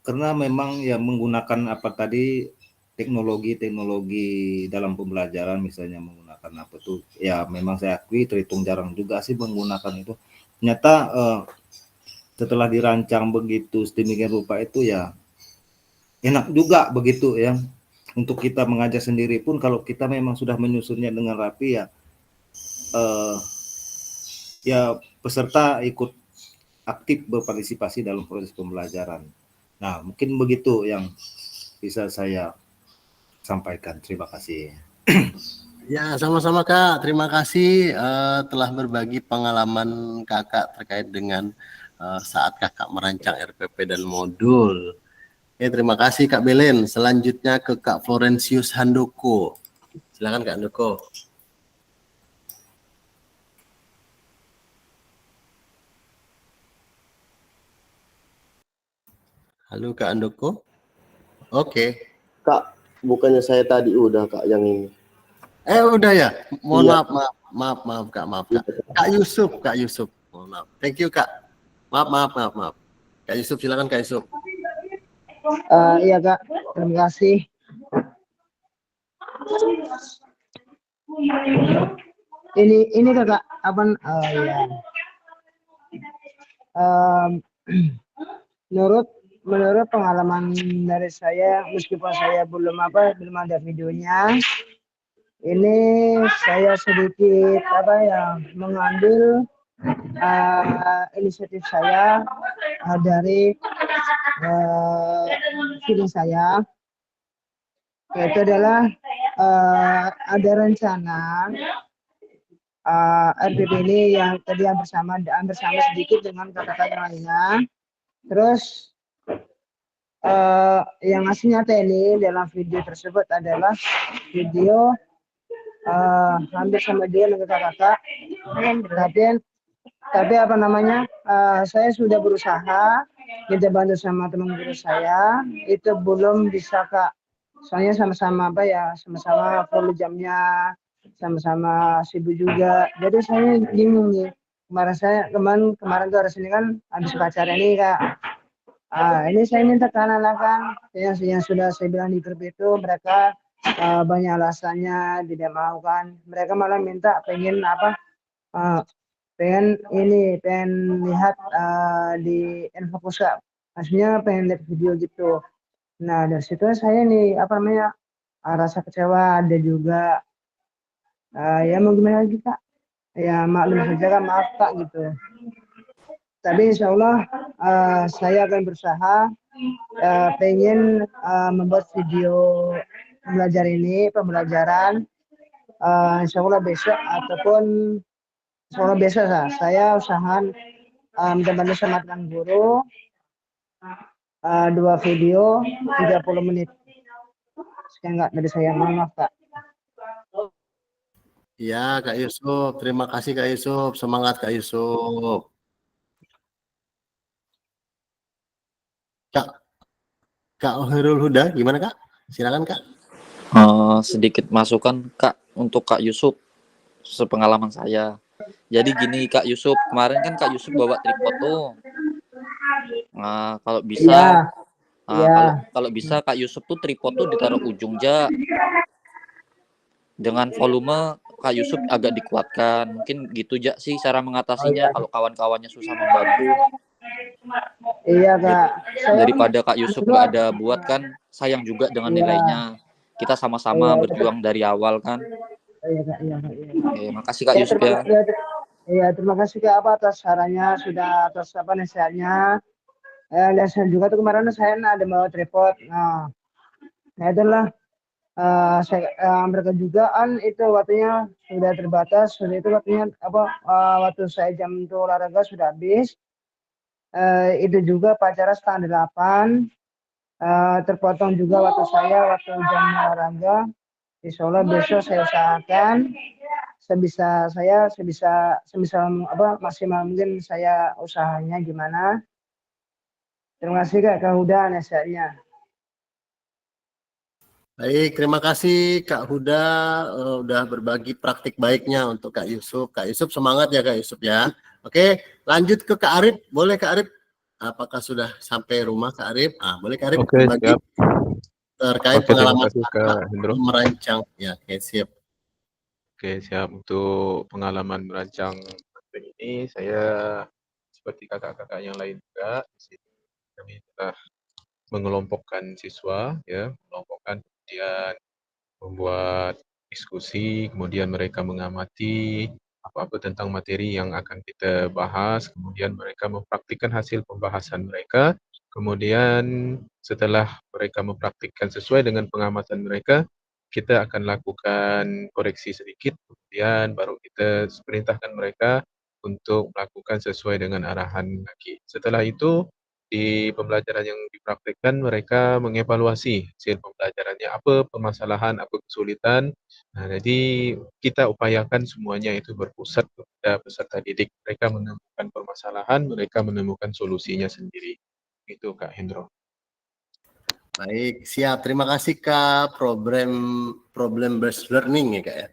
karena memang ya menggunakan apa tadi, teknologi dalam pembelajaran, misalnya menggunakan apa tuh, ya memang saya akui terhitung jarang juga sih menggunakan itu. Ternyata setelah dirancang begitu sedemikian rupa itu ya enak juga begitu ya. Untuk kita mengajar sendiri pun kalau kita memang sudah menyusunnya dengan rapi ya peserta ikut aktif berpartisipasi dalam proses pembelajaran. Nah, mungkin begitu yang bisa saya sampaikan. Terima kasih. Ya, sama-sama Kak. Terima kasih telah berbagi pengalaman Kakak terkait dengan saat Kakak merancang RPP dan modul. Oke, terima kasih Kak Belen. Selanjutnya ke Kak Florentius Handoko. Silakan Kak Handoko. Halo Kak Handoko. Oke. Kak, bukannya saya tadi udah Kak yang ini. Udah ya? Mohon Iya. maaf Kak. Kak Yusuf. Mohon maaf. Thank you Kak. Maaf. Kak Yusuf, silakan Kak Yusuf. Iya Kak, terima kasih. Ini Kakak, apa? Ya. Menurut pengalaman dari saya, meskipun saya belum ada videonya, ini saya sedikit mengambil inisiatif saya dari feeling saya, yaitu adalah ada rencana RPP ini yang tadi hampir sama sedikit dengan kakak lainnya. Terus yang ngasih nyata ini dalam video tersebut adalah video hampir sama dia dengan kakak, tapi saya sudah berusaha minta bantu sama teman guru saya, itu belum bisa Kak. Soalnya sama-sama perlu jamnya, sama-sama sibuk juga. Jadi saya bingung nih. Kemarin tuh hari Senin kan habis acara ini Kak. Ini saya minta ke anak-anak yang sudah saya bilang di grup itu, mereka banyak alasannya tidak mau kan. Mereka malah minta pengen lihat di Infokus Kak. Maksudnya pengen lihat video gitu. Nah dari situ saya nih rasa kecewa ada juga. Ya mau gimana lagi Kak? Ya maklum saja Kak, maaf Kak gitu. Tapi insya Allah saya akan berusaha pengen membuat video pembelajaran insya Allah besok ataupun insya Allah besok saya usahakan minta bantu sama teman guru 2 video 30 menit. Sekian Kak dari saya, maaf Kak. Ya Kak Yusuf, terima kasih Kak Yusuf. Semangat Kak Yusuf. Kak Khairul Huda, gimana Kak? Silakan Kak. Sedikit masukan Kak untuk Kak Yusuf sepengalaman saya. Jadi gini Kak Yusuf, kemarin kan Kak Yusuf bawa tripod tuh. Kalau bisa, kalau bisa Kak Yusuf tuh tripod tuh ditaruh ujung jak. Dengan volume Kak Yusuf agak dikuatkan. Mungkin gitu jak sih cara mengatasinya kalau kawan-kawannya susah membantu. Iya Kak. Daripada Kak Yusuf nggak ada buat kan, sayang juga dengan nilainya. Kita sama-sama berjuang dari awal kan. Iya Kak. Oke, makasih Kak Yusuf ya. Iya, terima kasih Kak atas sarannya, sudah atas nasihatnya. Dan saya juga tuh kemarin saya ada bawa tripod. Nah itulah mereka juga kan itu waktunya sudah terbatas, sudah itu waktunya waktu saya jam untuk olahraga sudah habis. Itu juga pacara setengah 8, terpotong juga waktu jam olahraga. Insya Allah besok saya usahakan maksimal mungkin saya usahanya gimana. Terima kasih Kak Huda nasihatnya. Baik, terima kasih Kak Huda udah berbagi praktik baiknya untuk Kak Yusuf. Kak Yusuf semangat ya Kak Yusuf ya. Oke, lanjut ke Kak Arif. Boleh Kak Arif? Apakah sudah sampai rumah Kak Arif? Boleh Kak Arif Oke, berbagi siap. terkait Oke, terima pengalaman kasih Kakak Kak Hendro. merancang. Ya, oke, siap. Oke, siap. Untuk pengalaman merancang konten ini, saya seperti kakak-kakak yang lain juga, di sini kami telah mengelompokkan siswa, ya, mengelompokkan, kemudian membuat diskusi, kemudian mereka mengamati apa-apa tentang materi yang akan kita bahas, kemudian mereka mempraktikkan hasil pembahasan mereka, kemudian setelah mereka mempraktikkan sesuai dengan pengamatan mereka, kita akan lakukan koreksi sedikit, kemudian baru kita perintahkan mereka untuk melakukan sesuai dengan arahan lagi. Setelah itu, di pembelajaran yang dipraktikkan, mereka mengevaluasi hasil pembelajarannya, apa permasalahan, apa kesulitan. Nah, jadi kita upayakan semuanya itu berpusat kepada peserta didik. Mereka menemukan permasalahan, mereka menemukan solusinya sendiri. Itu Kak Hendro. Baik, siap. Terima kasih Kak. Problem based learning ya Kak ya.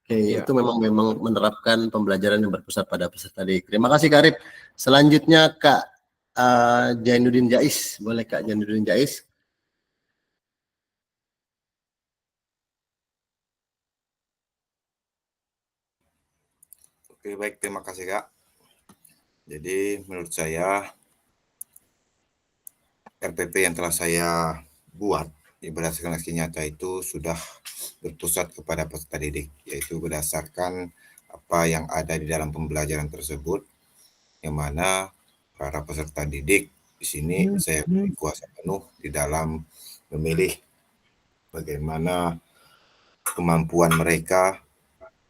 Oke, Ya. itu memang menerapkan pembelajaran yang berpusat pada peserta didik. Terima kasih Kak Arif. Selanjutnya Kak Jainuddin Jais. Boleh Kak Jainuddin Jais? Oke, baik. Terima kasih, Kak. Jadi, menurut saya, RPP yang telah saya buat berdasarkan aksi nyata itu sudah berpusat kepada peserta didik, yaitu berdasarkan apa yang ada di dalam pembelajaran tersebut, yang mana para peserta didik di sini saya beri kuasa penuh di dalam memilih bagaimana kemampuan mereka,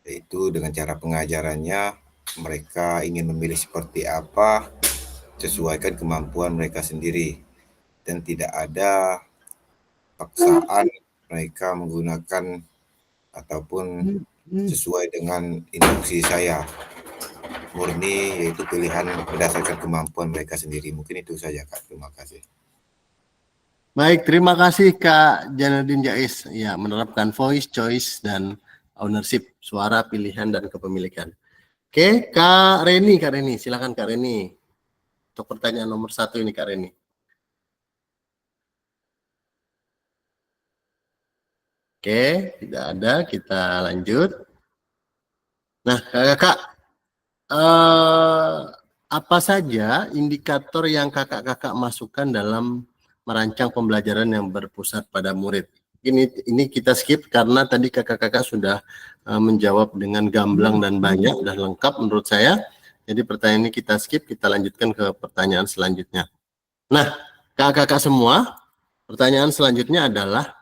yaitu dengan cara pengajarannya mereka ingin memilih seperti apa, sesuaikan kemampuan mereka sendiri, dan tidak ada paksaan mereka menggunakan ataupun sesuai dengan instruksi saya, murni yaitu pilihan berdasarkan kemampuan mereka sendiri. Mungkin itu saja Kak, terima kasih. Baik, terima kasih Kak Jainuddin Jais. Ya, menerapkan voice, choice, dan ownership, suara, pilihan, dan kepemilikan. Oke, Kak Reni, silakan Kak Reni. Untuk pertanyaan nomor 1 ini Kak Reni. Oke, tidak ada, kita lanjut. Nah, Kakak, apa saja indikator yang kakak-kakak masukkan dalam merancang pembelajaran yang berpusat pada murid? Ini kita skip karena tadi kakak-kakak sudah menjawab dengan gamblang dan banyak dan lengkap menurut saya. Jadi pertanyaan ini kita skip, kita lanjutkan ke pertanyaan selanjutnya. Nah, kakak-kakak semua, pertanyaan selanjutnya adalah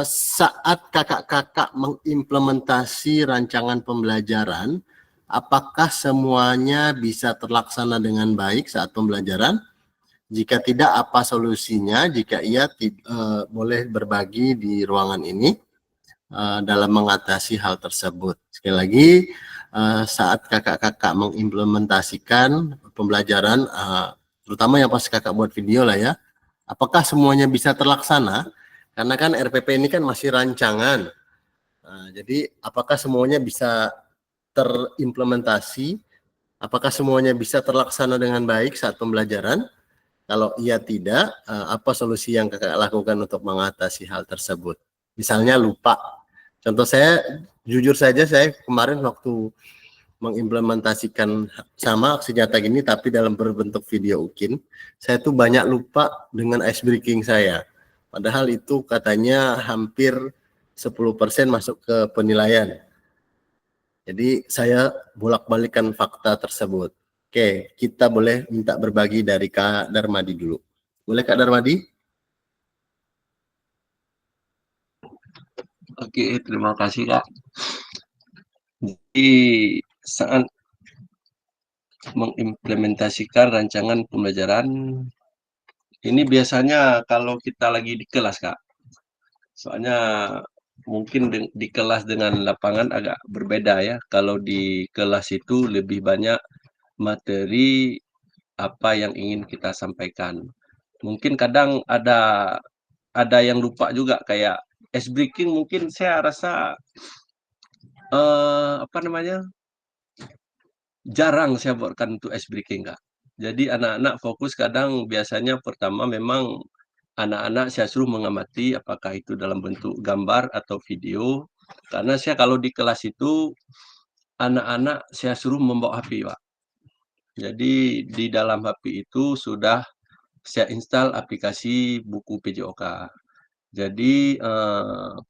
saat kakak-kakak mengimplementasi rancangan pembelajaran, apakah semuanya bisa terlaksana dengan baik saat pembelajaran? Jika tidak, apa solusinya? Jika iya, boleh berbagi di ruangan ini dalam mengatasi hal tersebut. Sekali lagi, saat kakak-kakak mengimplementasikan pembelajaran, terutama yang pas kakak buat video lah ya, apakah semuanya bisa terlaksana? Karena kan RPP ini kan masih rancangan. Jadi apakah semuanya bisa terimplementasi? Apakah semuanya bisa terlaksana dengan baik saat pembelajaran? Kalau iya tidak, apa solusi yang kakak lakukan untuk mengatasi hal tersebut? Misalnya lupa. Contoh saya, jujur saja saya kemarin waktu mengimplementasikan sama aksi nyata gini, tapi dalam berbentuk video UKIN, saya tuh banyak lupa dengan ice breaking saya. Padahal itu katanya hampir 10% masuk ke penilaian. Jadi saya bolak-balikan fakta tersebut. Oke, kita boleh minta berbagi dari Kak Darmadi dulu. Boleh Kak Darmadi? Oke, terima kasih Kak. Jadi saat mengimplementasikan rancangan pembelajaran ini biasanya kalau kita lagi di kelas Kak. Soalnya mungkin di kelas dengan lapangan agak berbeda ya. Kalau di kelas itu lebih banyak materi apa yang ingin kita sampaikan. Mungkin kadang ada yang lupa juga kayak ice breaking mungkin saya rasa apa namanya jarang saya buatkan untuk ice breaking Kak. Jadi anak-anak fokus kadang biasanya pertama memang anak-anak saya suruh mengamati apakah itu dalam bentuk gambar atau video. Karena saya kalau di kelas itu anak-anak saya suruh membawa HP Pak. Jadi di dalam HP itu sudah saya install aplikasi buku PJOK. Jadi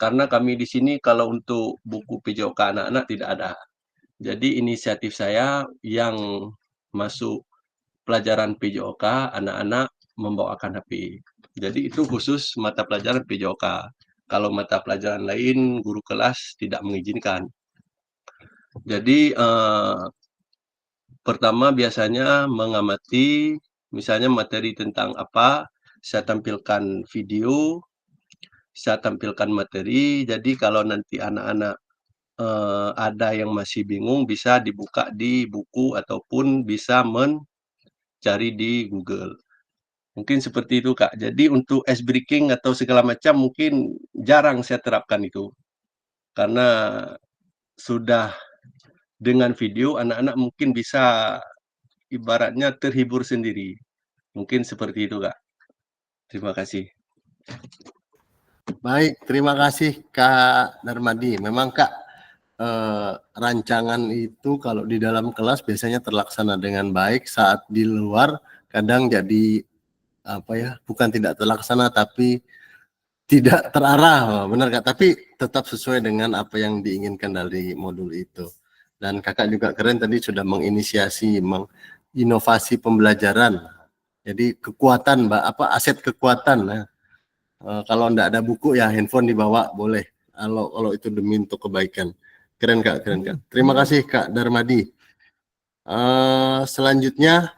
karena kami di sini kalau untuk buku PJOK anak-anak tidak ada. Jadi inisiatif saya yang masuk pelajaran PJOK anak-anak membawakan HP. Jadi itu khusus mata pelajaran PJOK. Kalau mata pelajaran lain guru kelas tidak mengizinkan. Jadi pertama biasanya mengamati misalnya materi tentang apa, saya tampilkan video, saya tampilkan materi. Jadi kalau nanti anak-anak ada yang masih bingung bisa dibuka di buku ataupun bisa mencari di Google. Mungkin seperti itu Kak. Jadi untuk ice breaking atau segala macam mungkin jarang saya terapkan itu. Karena sudah dengan video anak-anak mungkin bisa ibaratnya terhibur sendiri. Mungkin seperti itu Kak. Terima kasih. Baik, terima kasih Kak Darmadi. Memang Kak, rancangan itu kalau di dalam kelas biasanya terlaksana dengan baik, saat di luar kadang jadi apa ya, bukan tidak terlaksana tapi tidak terarah, benar Kak, tapi tetap sesuai dengan apa yang diinginkan dari modul itu. Dan Kakak juga keren tadi sudah menginisiasi, menginovasi pembelajaran. Jadi kekuatan, Mbak, apa aset kekuatan. Nah, kalau enggak ada buku ya handphone dibawa boleh. Kalau itu demi untuk kebaikan. Keren Kak, keren Kak. Terima kasih Kak Darmadi. Selanjutnya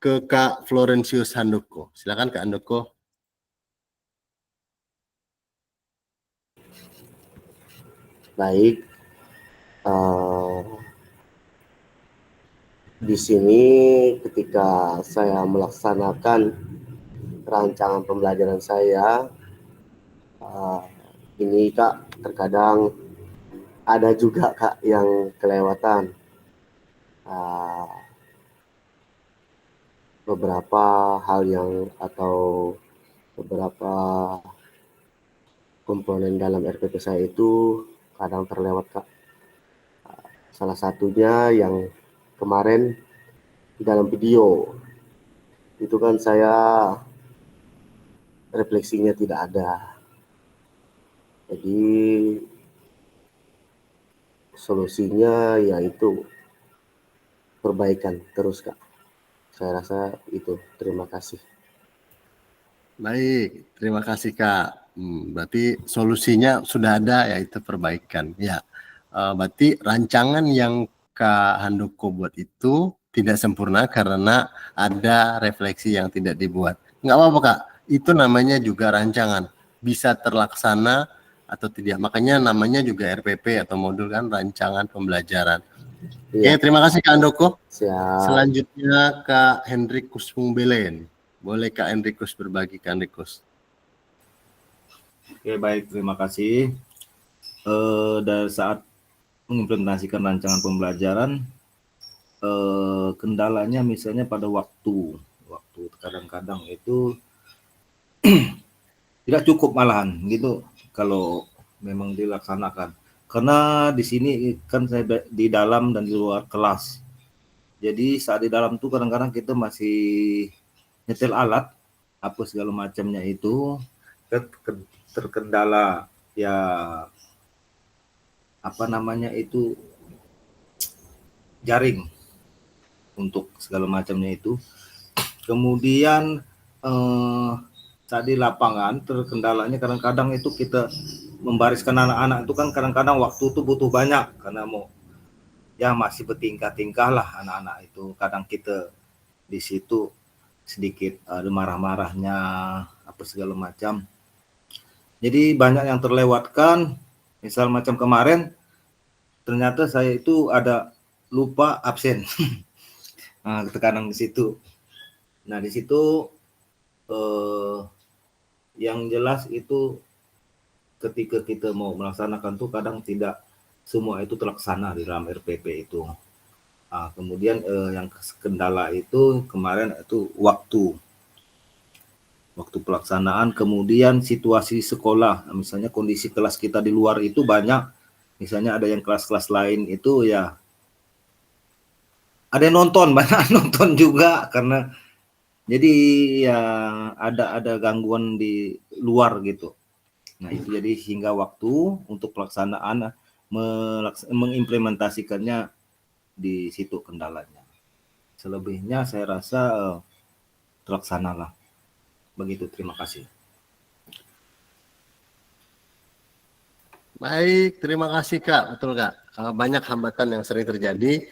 ke Kak Florentius Handoko. Silakan Kak Handoko. Baik, di sini ketika saya melaksanakan rancangan pembelajaran saya, ini Kak terkadang ada juga Kak yang kelewatan. Beberapa hal yang atau beberapa komponen dalam RPP saya itu kadang terlewat Kak. Salah satunya yang kemarin di dalam video itu kan saya refleksinya tidak ada. Jadi solusinya yaitu perbaikan terus Kak. Saya rasa itu. Terima kasih. Baik, terima kasih Kak. Berarti solusinya sudah ada, yaitu perbaikan. Ya, berarti rancangan yang Kak Handoko buat itu tidak sempurna karena ada refleksi yang tidak dibuat. Nggak apa-apa Kak, itu namanya juga rancangan. Bisa terlaksana atau tidak. Makanya namanya juga RPP atau modul kan rancangan pembelajaran. Iya. Oke, terima kasih Kak Handoko. Siap. Selanjutnya Kak Hendrikus Belen. Boleh Kak Hendrikus berbagi Kak Hendrikus. Oke, baik, terima kasih. Dari saat mengimplementasikan rancangan pembelajaran, kendalanya misalnya pada waktu kadang-kadang itu tidak cukup malahan gitu kalau memang dilaksanakan. Karena di sini kan saya di dalam dan di luar kelas. Jadi saat di dalam tuh kadang-kadang kita masih nyetel alat apa segala macamnya itu terkendala ya apa namanya itu jaring. untuk segala macamnya itu. Kemudian saat di lapangan terkendalanya kadang-kadang itu kita membariskan anak-anak itu kan kadang-kadang waktu itu butuh banyak karena mau ya masih bertingkah-tingkah lah anak-anak itu. Kadang kita di situ sedikit ada marah-marahnya apa segala macam. Jadi banyak yang terlewatkan. Misal macam kemarin ternyata saya itu ada lupa absen. Nah, tekanan di situ. Nah, di situ yang jelas itu ketika kita mau melaksanakan tuh kadang tidak semua itu terlaksana di dalam RPP itu. Nah, kemudian yang kendala itu kemarin itu waktu pelaksanaan, kemudian situasi sekolah. Nah, misalnya kondisi kelas kita di luar itu banyak, misalnya ada yang kelas-kelas lain itu ya ada yang nonton, banyak nonton juga karena jadi ya ada gangguan di luar gitu. Nah itu jadi hingga waktu untuk pelaksanaan mengimplementasikannya di situ kendalanya. Selebihnya saya rasa terlaksana lah. Begitu, terima kasih. Baik, terima kasih Kak. Betul Kak. Banyak hambatan yang sering terjadi.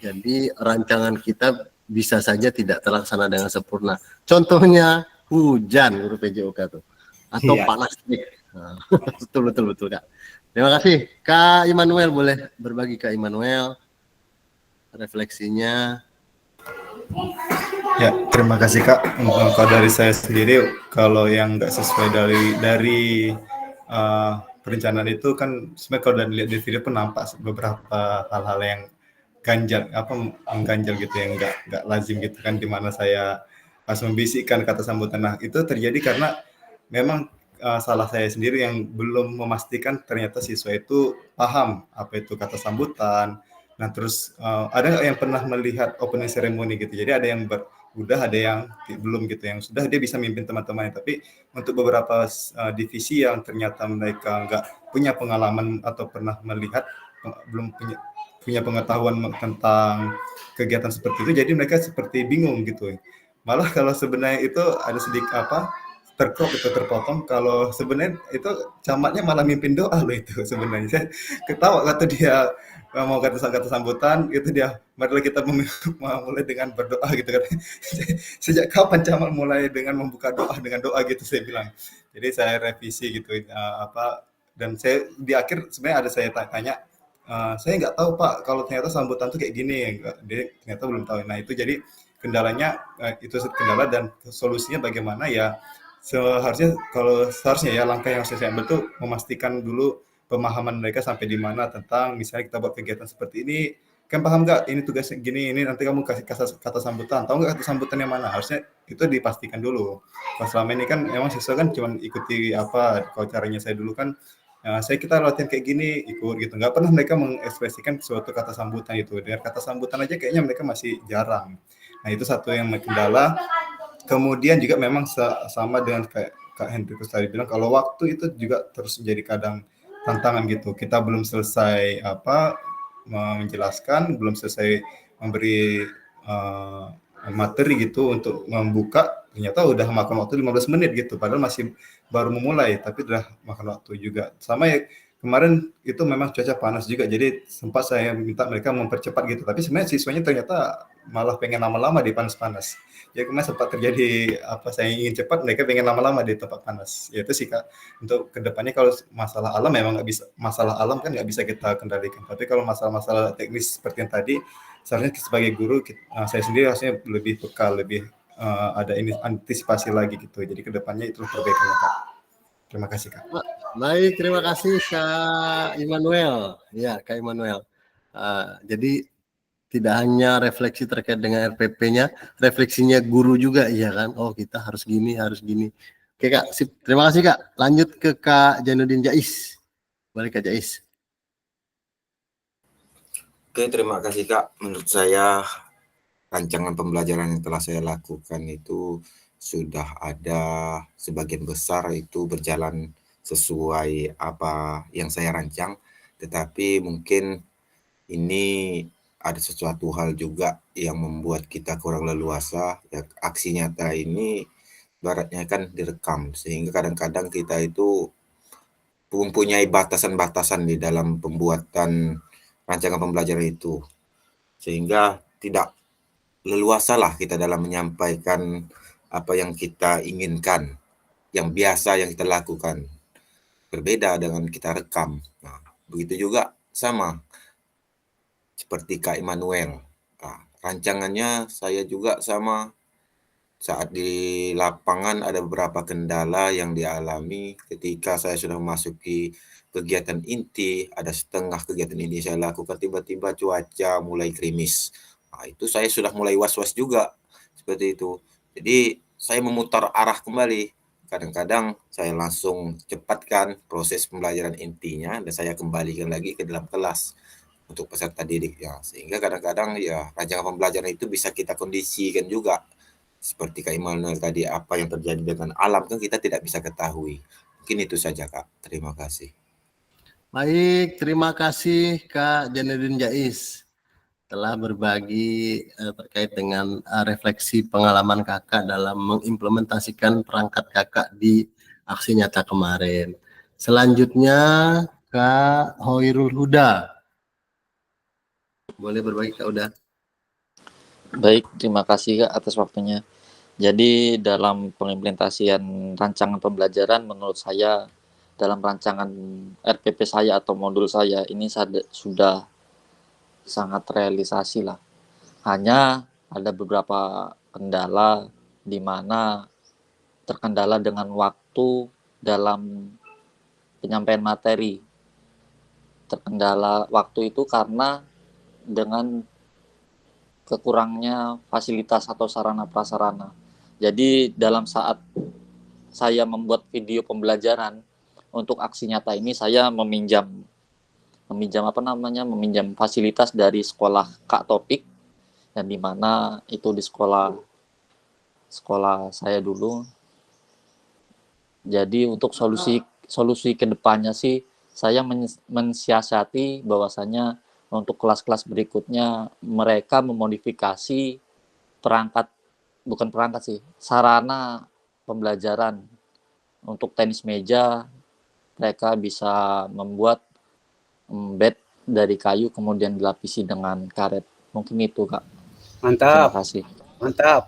Jadi rancangan kita bisa saja tidak terlaksana dengan sempurna. Contohnya hujan guru PJOK tuh. Atau Iya. panas nih. Betul Kak. Terima kasih. Kak Immanuel boleh berbagi Kak Immanuel refleksinya. Ya, terima kasih Kak. Kalau dari saya sendiri, kalau yang nggak sesuai dari perencanaan itu kan sebenarnya kalau dilihat di video pun nampak beberapa hal-hal yang mengganjal gitu, yang nggak lazim gitu kan, di mana saya pas membisikkan kata sambutan. Nah itu terjadi karena memang salah saya sendiri yang belum memastikan ternyata siswa itu paham apa itu kata sambutan. Nah terus ada nggak yang pernah melihat opening ceremony gitu, jadi ada yang udah, ada yang belum gitu, yang sudah dia bisa mimpin teman-temannya, tapi untuk beberapa divisi yang ternyata mereka nggak punya pengalaman atau pernah melihat, belum punya pengetahuan tentang kegiatan seperti itu, jadi mereka seperti bingung gitu. Malah kalau sebenarnya itu ada sedikit terkrop atau terpotong, kalau sebenarnya itu camatnya malah mimpin doa loh itu sebenarnya. Saya ketawa kata dia mau kata sambutan itu, dia marilah kita mulai dengan berdoa gitu kan. Sejak kapan camat mulai dengan membuka doa dengan doa gitu, saya bilang. Jadi saya revisi gitu dan saya di akhir sebenarnya ada saya tanya, saya nggak tahu Pak kalau ternyata sambutan tuh kayak gini, dia ternyata belum tahu. Nah itu jadi kendalanya, itu kendala, dan solusinya bagaimana ya. Seharusnya ya langkah yang saya ambil tuh memastikan dulu pemahaman mereka sampai di mana tentang misalnya kita buat kegiatan seperti ini, kan paham nggak ini tugasnya gini, ini nanti kamu kasih kata sambutan, tahu nggak kata sambutan yang mana, harusnya itu dipastikan dulu. Pas selama ini kan memang siswa kan cuma ikuti kalau caranya saya dulu kan, kita latihan kayak gini ikut gitu, nggak pernah mereka mengekspresikan suatu kata sambutan itu. Dengan kata sambutan aja kayaknya mereka masih jarang. Nah itu satu yang kendala. Kemudian juga memang sama dengan kayak Kak Hendrikus tadi bilang, kalau waktu itu juga terus menjadi kadang tantangan gitu. Kita belum selesai menjelaskan, belum selesai memberi materi gitu untuk membuka, ternyata udah makan waktu 15 menit gitu, padahal masih baru memulai tapi udah makan waktu juga. Sama ya kemarin itu memang cuaca panas juga, jadi sempat saya minta mereka mempercepat gitu, tapi sebenarnya siswanya ternyata malah pengen lama-lama di panas-panas. Jadi kemarin sempat terjadi saya ingin cepat, mereka pengen lama-lama di tempat panas. Ya itu sih Kak. Untuk kedepannya kalau masalah alam memang nggak bisa, masalah alam kan nggak bisa kita kendalikan. Tapi kalau masalah-masalah teknis seperti yang tadi, seharusnya sebagai guru saya sendiri harusnya lebih peka, lebih ada ini antisipasi lagi gitu. Jadi kedepannya itu perbaikannya Kak. Terima kasih Kak. Baik, terima kasih Kak Immanuel. Ya Kak Immanuel. Jadi tidak hanya refleksi terkait dengan RPP-nya, refleksinya guru juga, iya kan? Oh kita harus gini, harus gini. Oke Kak, sip. Terima kasih Kak. Lanjut ke Kak Jainuddin Jais. Balik Kak Jais. Oke, terima kasih Kak. Menurut saya rancangan pembelajaran yang telah saya lakukan itu sudah ada sebagian besar itu berjalan sesuai apa yang saya rancang, tetapi mungkin ini ada sesuatu hal juga yang membuat kita kurang leluasa, ya aksi nyata ini baratnya kan direkam, sehingga kadang-kadang kita itu mempunyai batasan-batasan di dalam pembuatan rancangan pembelajaran itu, sehingga tidak leluasa lah kita dalam menyampaikan apa yang kita inginkan, yang biasa yang kita lakukan, berbeda dengan kita rekam. Nah, begitu juga sama seperti Kak Immanuel. Nah, rancangannya saya juga sama, saat di lapangan ada beberapa kendala yang dialami ketika saya sudah memasuki kegiatan inti, ada setengah kegiatan ini saya lakukan, tiba-tiba cuaca mulai gerimis. Nah, itu saya sudah mulai was-was juga, seperti itu. Jadi saya memutar arah kembali. Kadang-kadang saya langsung cepatkan proses pembelajaran intinya dan saya kembalikan lagi ke dalam kelas untuk peserta didik ya, sehingga kadang-kadang ya rancangan pembelajaran itu bisa kita kondisikan juga seperti Kak Immanuel tadi, apa yang terjadi dengan alam kan kita tidak bisa ketahui. Mungkin itu saja Kak, terima kasih. Baik, terima kasih Kak Janudin Jais telah berbagi terkait dengan refleksi pengalaman kakak dalam mengimplementasikan perangkat kakak di aksi nyata kemarin. Selanjutnya Kak Hoirul Huda. Boleh berbagi Kak Uda. Baik, terima kasih Kak atas waktunya. Jadi dalam pengimplementasian rancangan pembelajaran menurut saya dalam rancangan RPP saya atau modul saya ini sudah sangat realisasi lah. Hanya ada beberapa kendala di mana terkendala dengan waktu dalam penyampaian materi. Terkendala waktu itu karena dengan kekurangnya fasilitas atau sarana prasarana. Jadi dalam saat saya membuat video pembelajaran untuk aksi nyata ini saya meminjam fasilitas dari sekolah Kak Topik, dan di mana itu di sekolah saya dulu. Jadi untuk solusi kedepannya sih saya mensiasati bahwasanya untuk kelas-kelas berikutnya mereka memodifikasi sarana pembelajaran. Untuk tenis meja mereka bisa membuat bed dari kayu kemudian dilapisi dengan karet. Mungkin itu Kak. Mantap. Terima kasih. Mantap.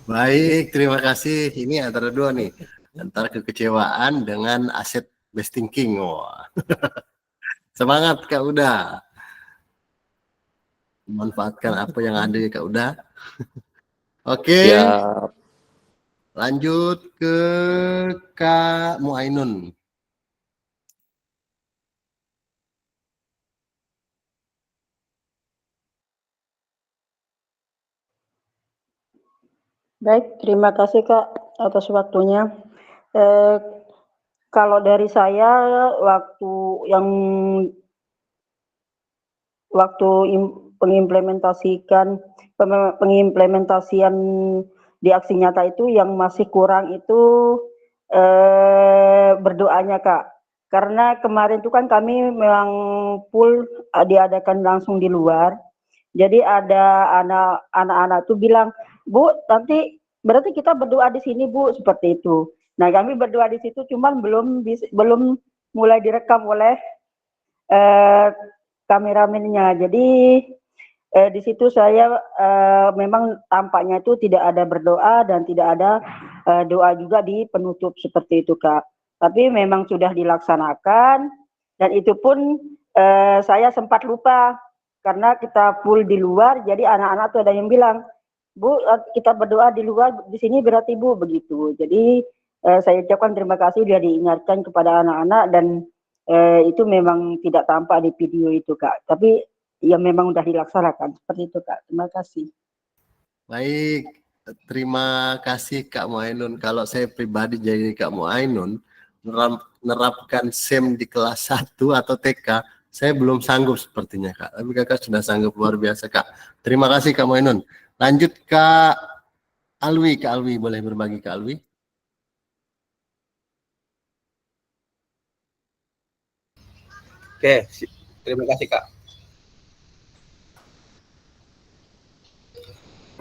Baik, terima kasih. Ini antara dua nih, antara kekecewaan dengan aset best thinking. Wah. Semangat Kak Uda. Manfaatkan apa yang ada ya Kak Uda. Oke. Ya. Lanjut ke Kak Muainun. Baik, terima kasih Kak atas waktunya. Kalau dari saya pengimplementasian di aksi nyata itu yang masih kurang itu berdoanya Kak. Karena kemarin itu kan kami memang full diadakan langsung di luar. Jadi ada anak-anak tuh bilang, Bu, nanti berarti kita berdoa di sini Bu, seperti itu. Nah kami berdoa di situ, cuman belum mulai direkam oleh kameramennya. Jadi di situ saya memang tampaknya itu tidak ada berdoa dan tidak ada doa juga di penutup seperti itu Kak. Tapi memang sudah dilaksanakan dan itu pun saya sempat lupa karena kita full di luar. Jadi anak-anak tuh ada yang bilang, Bu, kita berdoa di luar, di sini berarti Bu, begitu. Jadi saya ucapkan terima kasih sudah diingatkan kepada anak-anak dan itu memang tidak tampak di video itu Kak. Tapi ya memang sudah dilaksanakan seperti itu Kak. Terima kasih. Baik, terima kasih Kak Muainun. Kalau saya pribadi jadi Kak Muainun, menerapkan SEM di kelas 1 atau TK, saya belum sanggup sepertinya Kak. Tapi Kakak sudah sanggup, luar biasa Kak. Terima kasih Kak Muainun. Lanjut Kak Alwi. Kak Alwi, boleh berbagi Kak Alwi? Oke, Terima kasih Kak.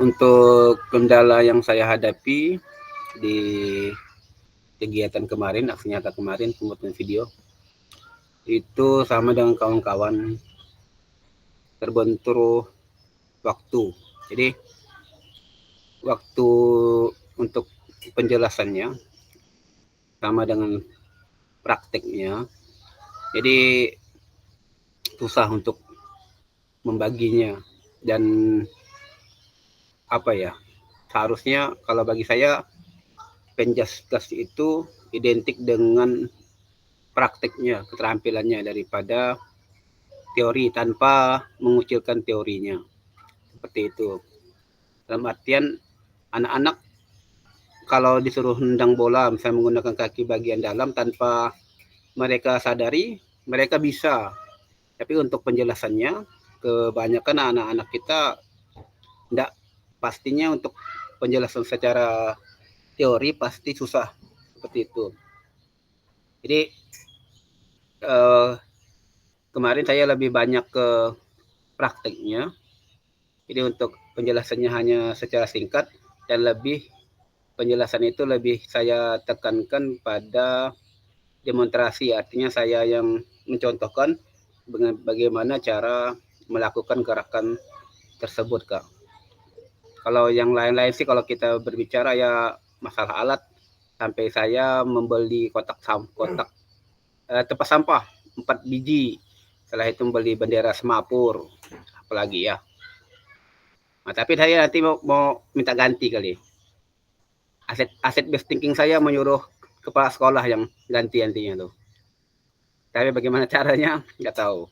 Untuk kendala yang saya hadapi di kegiatan kemarin, aksi nyata kemarin, pembuatan video, itu sama dengan kawan-kawan, terbentur waktu. Jadi waktu untuk penjelasannya sama dengan prakteknya, jadi susah untuk membaginya. Dan apa ya, seharusnya kalau bagi saya penjaskas itu identik dengan prakteknya, keterampilannya, daripada teori tanpa mengucilkan teorinya. Seperti itu. Dalam artian anak-anak kalau disuruh nendang bola misalnya menggunakan kaki bagian dalam tanpa mereka sadari, mereka bisa. Tapi untuk penjelasannya, kebanyakan anak-anak kita enggak, pastinya untuk penjelasan secara teori pasti susah. Seperti itu. Jadi kemarin saya lebih banyak ke prakteknya. Jadi untuk penjelasannya hanya secara singkat, dan lebih penjelasan itu lebih saya tekankan pada demonstrasi. Artinya saya yang mencontohkan bagaimana cara melakukan gerakan tersebut, Kak. Kalau yang lain-lain sih, kalau kita berbicara ya masalah alat, sampai saya membeli kotak tempat sampah 4 biji. Setelah itu membeli bendera semapur, apalagi ya. Nah, tapi saya nanti mau minta ganti kali. Aset best thinking saya menyuruh kepala sekolah yang ganti-gantinya tuh. Tapi bagaimana caranya nggak tahu.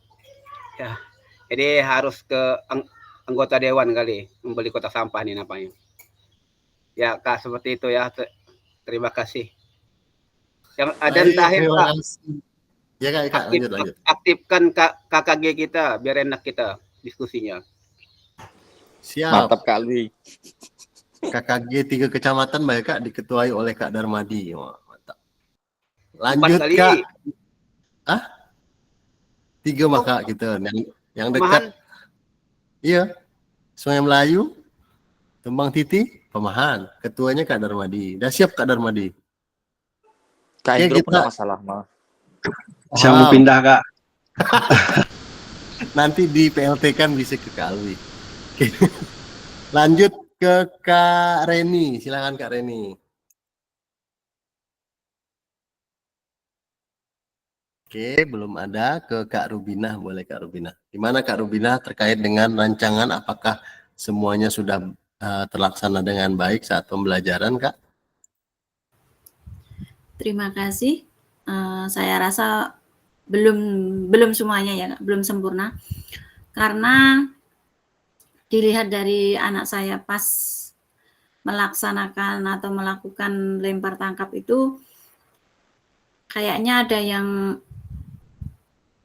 Ya, jadi harus ke anggota dewan kali membeli kotak sampah nih napanya. Ya Kak, seperti itu ya. Terima kasih. Yang ada terakhir Kak. Ya Kak, lanjut. Aktifkan KKG kita biar enak kita diskusinya. Siap. Mantap kali. KKG 3 kecamatan baik Kak diketuai oleh Kak Darmadi. Wah, mantap. Lanjut Kak. 3 maka gitu. Yang dekat. Iya. Sungai Melayu, Tumbang Titi, Pemahan. Ketuanya Kak Darmadi. Udah siap Kak Darmadi? Kak Indro punya masalah mah. Saya mau pindah Kak. Nanti di PLT kan bisa ke Kak Alwi. Lanjut ke Kak Reni. Silakan Kak Reni. Oke, belum ada. Ke Kak Rubinah, boleh Kak Rubinah. Gimana Kak Rubinah terkait dengan rancangan, apakah semuanya sudah terlaksana dengan baik saat pembelajaran Kak? Terima kasih. Saya rasa belum semuanya ya, belum sempurna. Karena dilihat dari anak saya pas melaksanakan atau melakukan lempar tangkap itu, kayaknya ada yang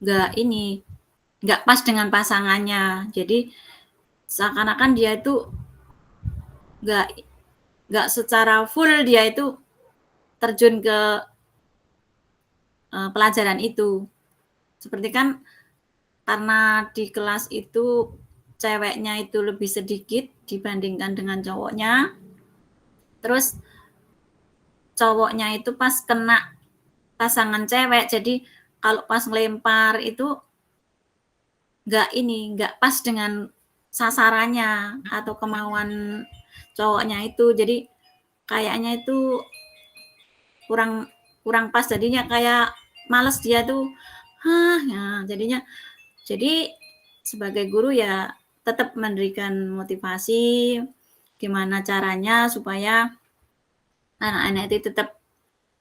nggak pas dengan pasangannya. Jadi seakan-akan dia itu nggak secara full dia itu terjun ke pelajaran itu. Seperti kan karena di kelas itu ceweknya itu lebih sedikit dibandingkan dengan cowoknya. Terus cowoknya itu pas kena pasangan cewek, jadi kalau pas ngelempar itu nggak pas dengan sasarannya atau kemauan cowoknya itu. Jadi kayaknya itu kurang pas, jadinya kayak males dia tuh. Ya, jadi sebagai guru ya tetap memberikan motivasi gimana caranya supaya anak-anak itu tetap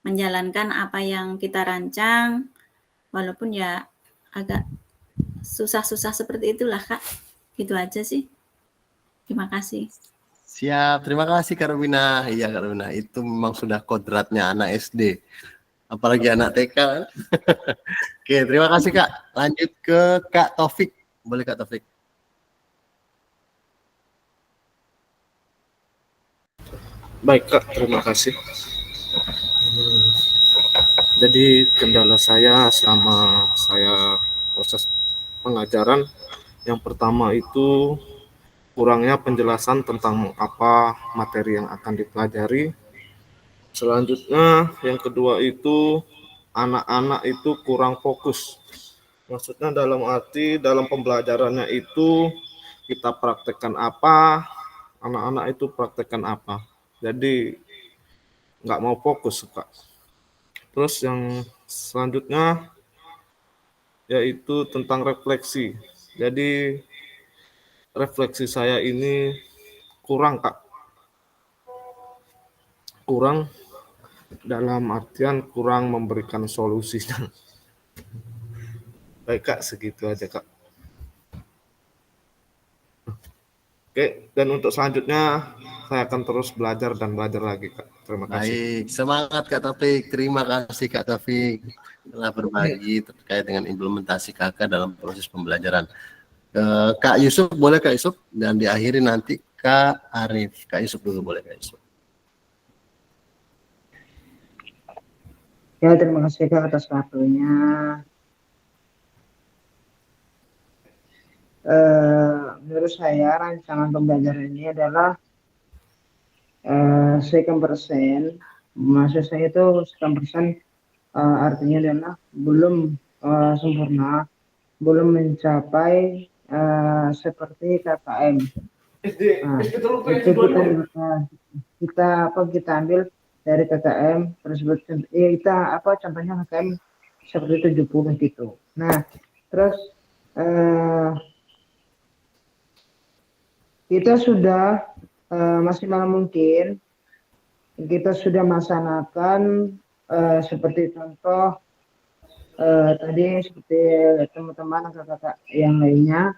menjalankan apa yang kita rancang, walaupun ya agak susah-susah seperti itulah Kak. Gitu aja sih. Terima kasih. Siap, terima kasih Kak Rubina. Iya Kak Rubina, itu memang sudah kodratnya anak SD. Apalagi anak TK. Oke, terima kasih Kak. Lanjut ke Kak Taufik. Boleh Kak Taufik. Baik Kak, terima kasih. Jadi kendala saya selama saya proses pengajaran. Yang pertama itu kurangnya penjelasan tentang apa materi yang akan dipelajari. Selanjutnya yang kedua itu anak-anak itu kurang fokus. Maksudnya dalam arti dalam pembelajarannya itu kita praktekkan apa, anak-anak itu praktekkan apa. Jadi nggak mau fokus, Kak. Terus yang selanjutnya yaitu tentang refleksi. Jadi refleksi saya ini kurang, Kak. Kurang dalam artian kurang memberikan solusi. Baik, Kak, segitu aja, Kak. Oke, dan untuk selanjutnya saya akan terus belajar dan belajar lagi, Kak. Terima kasih. Baik, semangat Kak Taufik. Terima kasih Kak Taufik telah berbagi terkait dengan implementasi kakak dalam proses pembelajaran. Kak Yusuf, boleh Kak Yusuf? Dan diakhiri nanti Kak Arif. Kak Yusuf dulu, boleh Kak Yusuf. Ya, terima kasih Kak atas waktunya. Menurut saya rancangan pembelajaran ini adalah second percent. Maksud saya itu second percent artinya adalah belum sempurna, belum mencapai seperti KKM. Itu kita ambil dari KKM tersebut. Kita contohnya KKM seperti 70 gitu. Nah, terus kita sudah maksimal mungkin kita sudah melaksanakan seperti contoh tadi seperti teman-teman kakak-kakak yang lainnya.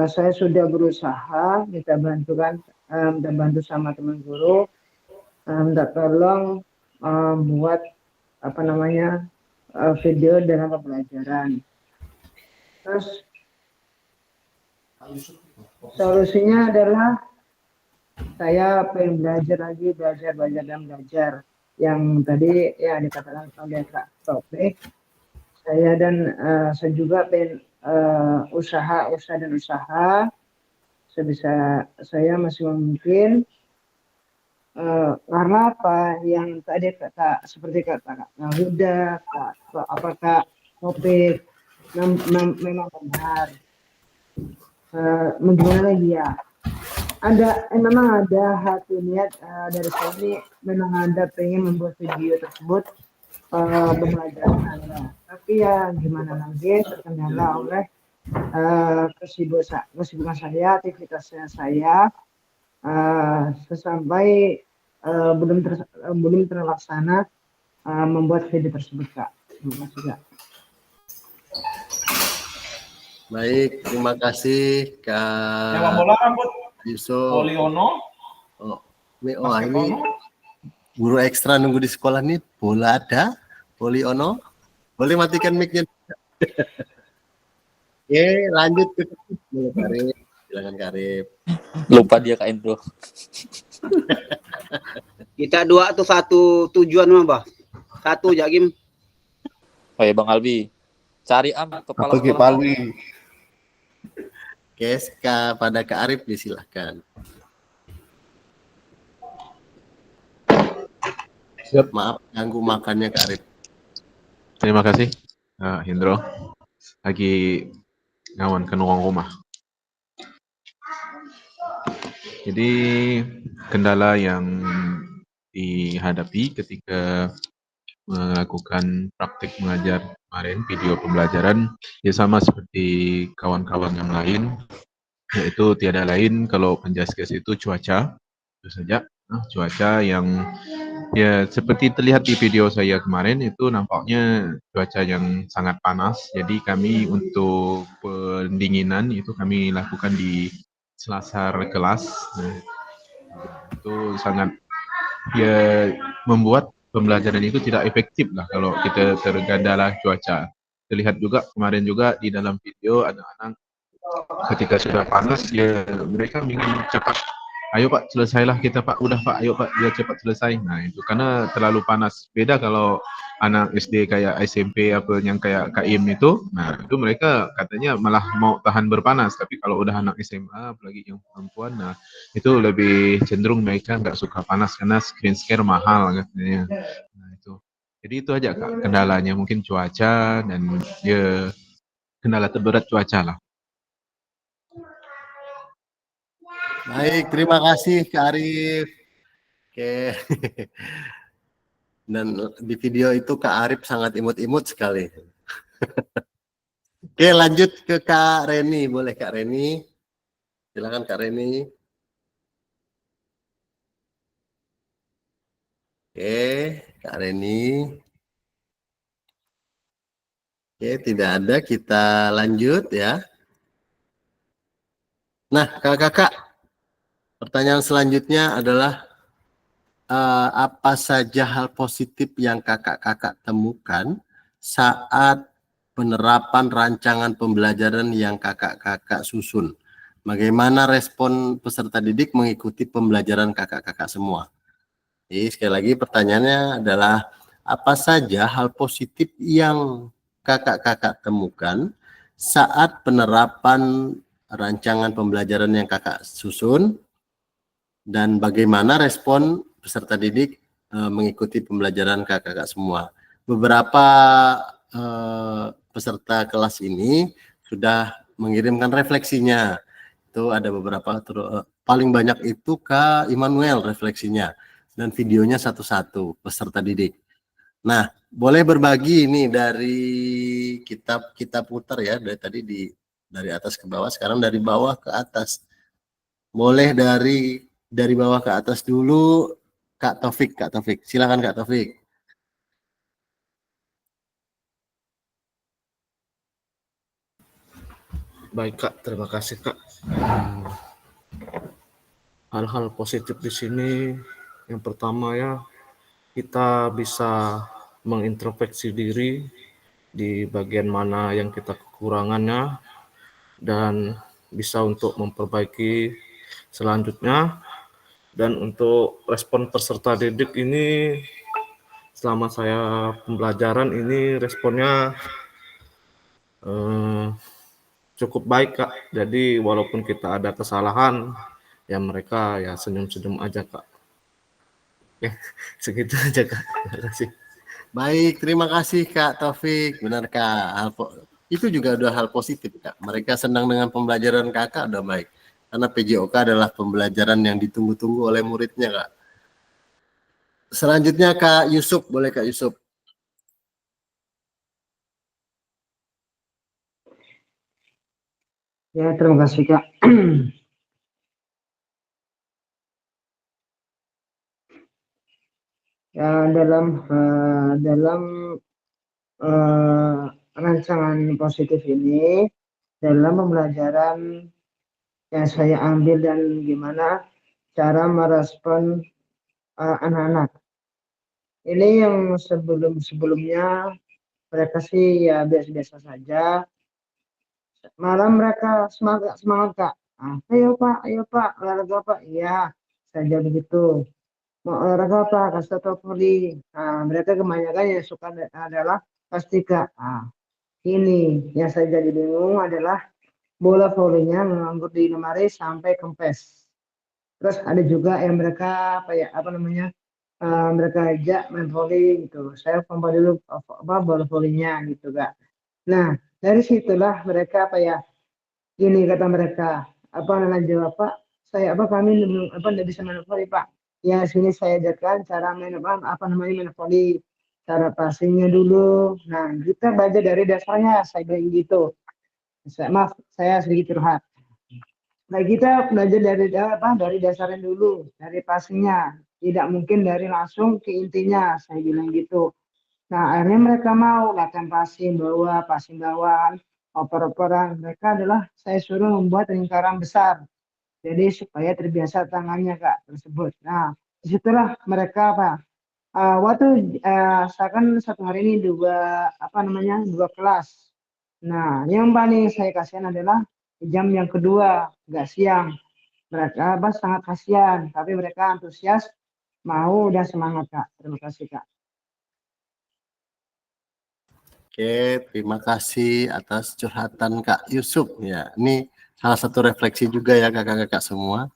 Saya sudah berusaha kita bantu sama teman guru, minta tolong buat video dalam pembelajaran. Terus solusinya adalah saya pengen belajar lagi, belajar yang tadi ya dikatakan oleh Kak Taufik. Saya juga pengen usaha sebisa saya masih mungkin. Karena apa yang tadi seperti kata Kak Huda, Kak Taufik memang benar. Bagaimana lagi ya? Memang ada hati niat dari saya ini, memang ada pengen membuat video tersebut pembelajaran Anda. Tapi ya gimana lagi, terkendala oleh kesibukan saya, aktivitasnya saya, sesampai belum terlaksana membuat video tersebut, Kak. Terima kasih, Kak. Baik, terima kasih Kak. Sepak bola rambut Yusuf. Poliono. Ini guru ekstra nunggu di sekolah nih. Bola ada, Poliono. Boleh matikan mic-nya. Oke, lanjut ke Karib. Silakan Karib. Lupa dia Kak Indro. Kita dua atau satu tujuan mah, Bah. Satu Jakim. Oh ya Bang Albi. Cari kepala Albi. Oke, pada Kak Arif disilahkan. Siap. Maaf ganggu makannya Kak Arif. Terima kasih Hendro. Lagi ngawan ke ruang rumah. Jadi kendala yang dihadapi ketika melakukan praktik mengajar kemarin, video pembelajaran, ya sama seperti kawan-kawan yang lain, yaitu tiada lain kalau penjaskes itu cuaca, itu saja. Cuaca yang ya seperti terlihat di video saya kemarin itu nampaknya cuaca yang sangat panas. Jadi kami untuk pendinginan itu kami lakukan di selasar kelas. Itu sangat ya membuat pembelajaran itu tidak efektif lah kalau kita tergandala cuaca. Terlihat juga kemarin juga di dalam video anak-anak ketika sudah panas ya mereka ingin cepat. Ayo Pak, selesailah kita Pak. Udah Pak, ayo Pak, biar cepat selesai. Nah itu karena terlalu panas. Beda kalau anak SD kayak SMP apa yang kayak KIM itu, nah itu mereka katanya malah mau tahan berpanas. Tapi kalau udah anak SMA, apalagi yang perempuan, nah itu lebih cenderung mereka nggak suka panas karena screen scare mahal katanya. Nah itu. Jadi itu aja Kak kendalanya, mungkin cuaca dan ya kendala terberat cuaca lah. Baik, terima kasih Kak Arif. Oke. Dan di video itu Kak Arif sangat imut-imut sekali. Oke, lanjut ke Kak Reni. Boleh Kak Reni? Silakan Kak Reni. Oke, Kak Reni. Oke, tidak ada. Kita lanjut ya. Nah, kakak-kakak, pertanyaan selanjutnya adalah apa saja hal positif yang kakak-kakak temukan saat penerapan rancangan pembelajaran yang kakak-kakak susun? Bagaimana respon peserta didik mengikuti pembelajaran kakak-kakak semua? Jadi sekali lagi pertanyaannya adalah apa saja hal positif yang kakak-kakak temukan saat penerapan rancangan pembelajaran yang kakak susun dan bagaimana respon peserta didik mengikuti pembelajaran kakak-kakak semua. Beberapa peserta kelas ini sudah mengirimkan refleksinya. Itu ada beberapa, paling banyak itu Kak Immanuel refleksinya dan videonya satu-satu peserta didik. Nah, boleh berbagi ini dari kita putar ya, dari tadi dari atas ke bawah, sekarang dari bawah ke atas. Boleh dari bawah ke atas dulu, Kak Taufik. Silakan Kak Taufik. Baik Kak, terima kasih Kak. Hal-hal positif di sini, yang pertama ya, kita bisa mengintrospeksi diri di bagian mana yang kita kekurangannya dan bisa untuk memperbaiki selanjutnya. Dan untuk respon peserta didik ini, selama saya pembelajaran ini responnya cukup baik Kak. Jadi walaupun kita ada kesalahan, ya mereka ya senyum-senyum aja Kak. Oke, segitu aja Kak. Terima kasih. Baik, terima kasih Kak Taufik. Benar Kak, itu juga udah hal positif Kak. Mereka senang dengan pembelajaran kakak udah baik. Karena PJOK adalah pembelajaran yang ditunggu-tunggu oleh muridnya Kak. Selanjutnya Kak Yusuf, boleh Kak Yusuf. Ya, terima kasih Kak. Ya, dalam rancangan positif ini, dalam pembelajaran yang saya ambil dan gimana cara merespon anak-anak. Ini yang sebelumnya mereka sih ya biasa-biasa saja. Malah mereka semangat Kak. Ayo Pak, olahraga Pak. Iya, saja begitu. Mau olahraga apa? Kasih tahu voli. Mereka kebanyakan yang suka adalah pasti Kak. Ini yang saya jadi bingung adalah bola volinya menganggur di lemari sampai kempes. Terus ada juga yang mereka mereka ajak main voli gitu. Saya pompa dulu bola volinya gitu Kak. Nah, dari situlah mereka gini kata mereka, jawab Pak, kami tidak bisa main voli Pak. Ya sini saya ajarkan cara main main voli, cara passingnya dulu. Nah kita belajar dari dasarnya, saya bilang gitu. Saya sedikit curhat. Nah kita belajar dari dasarnya dulu, dari passingnya. Tidak mungkin dari langsung ke intinya, saya bilang gitu. Nah akhirnya mereka mau latihan passing bawah, oper-operan. Mereka adalah saya suruh membuat lingkaran besar. Jadi supaya terbiasa tangannya Kak tersebut. Nah disitulah mereka waktu saya kan satu hari ini dua kelas. Nah yang paling saya kasihan adalah jam yang kedua, nggak siang. Mereka sangat kasihan, tapi mereka antusias, mau dan semangat Kak. Terima kasih Kak. Oke, terima kasih atas curhatan Kak Yusuf ya. Ini salah satu refleksi juga ya kakak-kakak semua.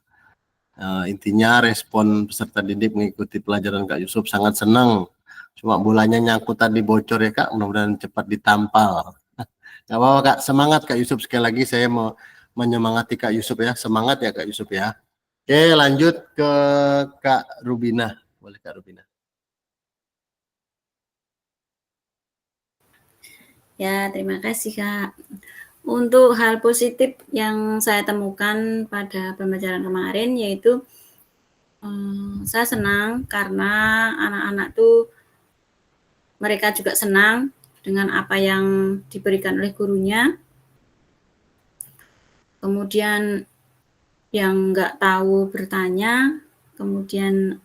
Intinya respon peserta didik mengikuti pelajaran Kak Yusuf sangat senang. Cuma bolanya nyangkut tadi bocor ya Kak, mudah-mudahan cepat ditampal. Gak apa-apa Kak, semangat Kak Yusuf. Sekali lagi saya mau menyemangati Kak Yusuf ya, semangat ya Kak Yusuf ya. Oke, lanjut ke Kak Rubina. Boleh Kak Rubina. Ya, terima kasih Kak. Untuk hal positif yang saya temukan pada pembelajaran kemarin yaitu saya senang karena anak-anak tuh mereka juga senang dengan apa yang diberikan oleh gurunya. Kemudian yang nggak tahu bertanya, kemudian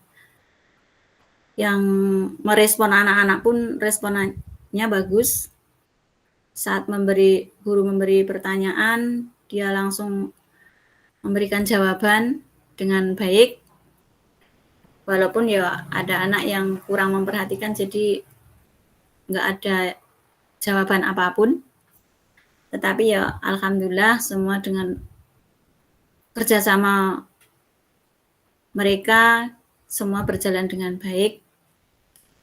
yang merespon anak-anak pun responnya bagus. Saat guru memberi pertanyaan, dia langsung memberikan jawaban dengan baik. Walaupun ya ada anak yang kurang memperhatikan, jadi nggak ada jawaban apapun. Tetapi ya alhamdulillah semua dengan kerjasama mereka semua berjalan dengan baik.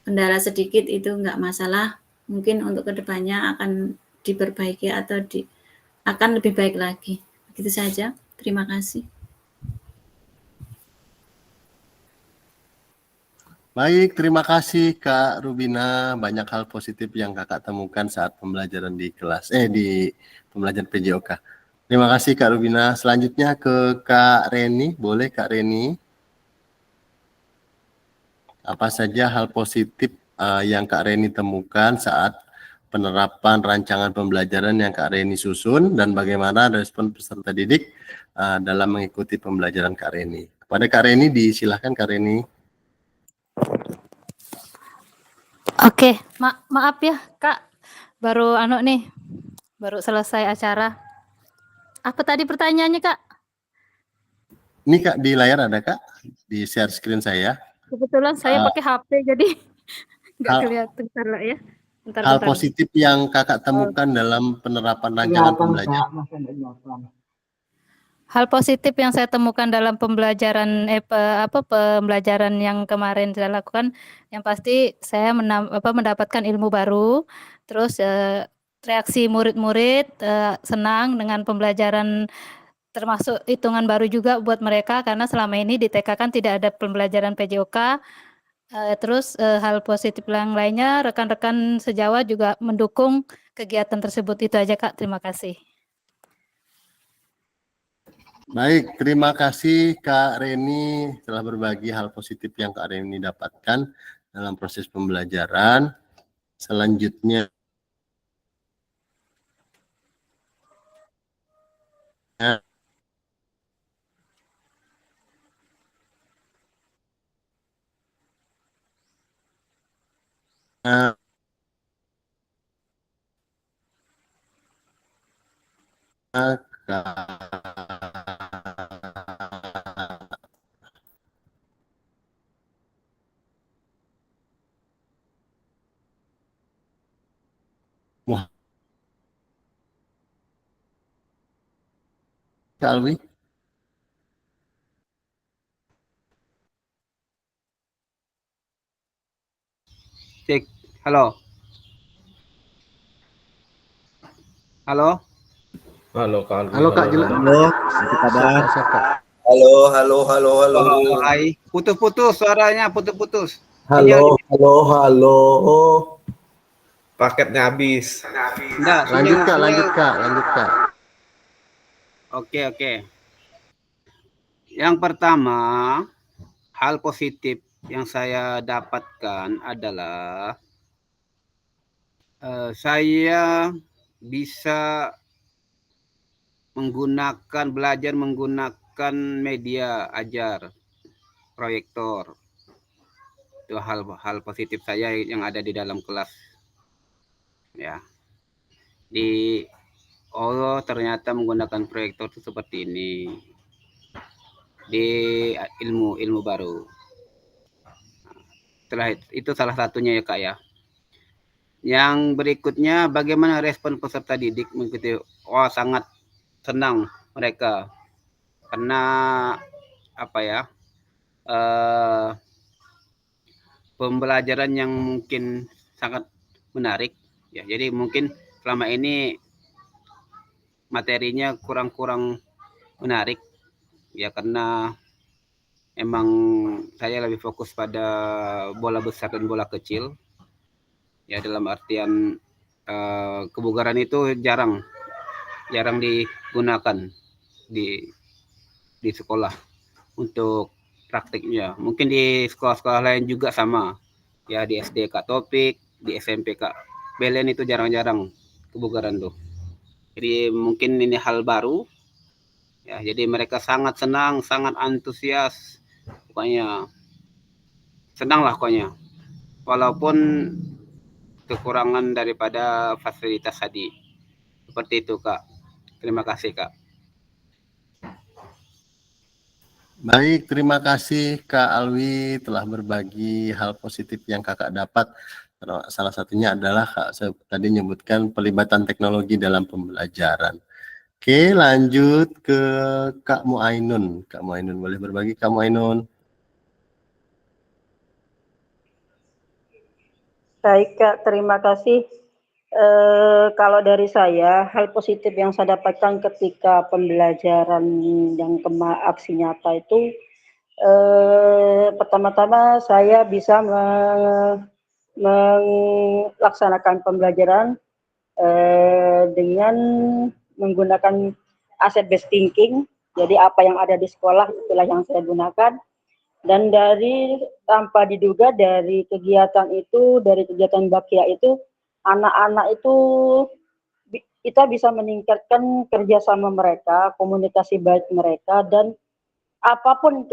Kendala sedikit itu nggak masalah. Mungkin untuk kedepannya akan diperbaiki atau akan lebih baik lagi. Begitu saja. Terima kasih. Baik, terima kasih Kak Rubina. Banyak hal positif yang kakak temukan saat pembelajaran di kelas, di pembelajaran PJOK. Terima kasih Kak Rubina. Selanjutnya ke Kak Reni. Boleh Kak Reni? Apa saja hal positif yang Kak Reni temukan saat penerapan rancangan pembelajaran yang Kak Reni susun dan bagaimana respon peserta didik dalam mengikuti pembelajaran Kak Reni. Kepada Kak Reni, disilahkan Kak Reni. Oke, maaf ya Kak, baru baru selesai acara. Apa tadi pertanyaannya Kak? Ini Kak di layar ada Kak, di share screen saya. Kebetulan saya pakai HP jadi nggak hal- kelihatan lah ya. Hal positif yang kakak temukan dalam penerapan rancangan pembelajaran. Hal positif yang saya temukan dalam pembelajaran pembelajaran yang kemarin saya lakukan, yang pasti saya mendapatkan ilmu baru, terus reaksi murid-murid senang dengan pembelajaran, termasuk hitungan baru juga buat mereka karena selama ini di TK kan tidak ada pembelajaran PJOK. Terus hal positif yang lainnya, rekan-rekan sejawat juga mendukung kegiatan tersebut. Itu aja Kak, terima kasih. Baik, terima kasih Kak Reni telah berbagi hal positif yang Kak Reni dapatkan dalam proses pembelajaran. Selanjutnya Kak Alwi. Cek, halo. Halo. Halo Kak Alwi. Halo Kak, jelas. Halo, apa kabar? Halo, halo, halo, halo. Hai, putus-putus suaranya, putus-putus. Halo, halo, halo. Paketnya habis. Enggak, Lanjut Kak, lanjut Kak, lanjut Kak. Oke. Yang pertama, hal positif yang saya dapatkan adalah saya bisa belajar menggunakan media ajar, proyektor. Itu hal positif saya yang ada di dalam kelas. Ya. Ternyata menggunakan proyektor itu seperti ini. Di ilmu baru. Setelah itu salah satunya ya Kak ya. Yang berikutnya, bagaimana respon peserta didik mengikuti? Wah, sangat senang mereka karena apa ya, pembelajaran yang mungkin sangat menarik ya. Jadi mungkin selama ini materinya kurang menarik ya, karena emang saya lebih fokus pada bola besar dan bola kecil ya, dalam artian kebugaran itu jarang digunakan di sekolah untuk praktiknya. Mungkin di sekolah-sekolah lain juga sama ya, di SD Kak Topik, di SMP Kak Belen itu jarang-jarang kebugaran tuh. Jadi mungkin ini hal baru ya, jadi mereka sangat senang, sangat antusias, pokoknya senang lah pokoknya, walaupun kekurangan daripada fasilitas tadi. Seperti itu Kak. Terima kasih Kak. Baik, terima kasih Kak Alwi telah berbagi hal positif yang Kakak dapat. Salah satunya adalah Kak tadi menyebutkan pelibatan teknologi dalam pembelajaran. Oke, lanjut ke Kak Muainun. Kak Muainun boleh berbagi, Kak Muainun. Baik Kak, terima kasih. Kalau dari saya, hal positif yang saya dapatkan ketika pembelajaran yang aksi nyata itu, pertama-tama saya bisa melaksanakan pembelajaran dengan menggunakan asset based thinking. Jadi apa yang ada di sekolah itulah yang saya gunakan. Dan dari tanpa diduga dari kegiatan itu, dari kegiatan Bakia itu, anak-anak itu kita bisa meningkatkan kerjasama mereka, komunikasi baik mereka, dan apapun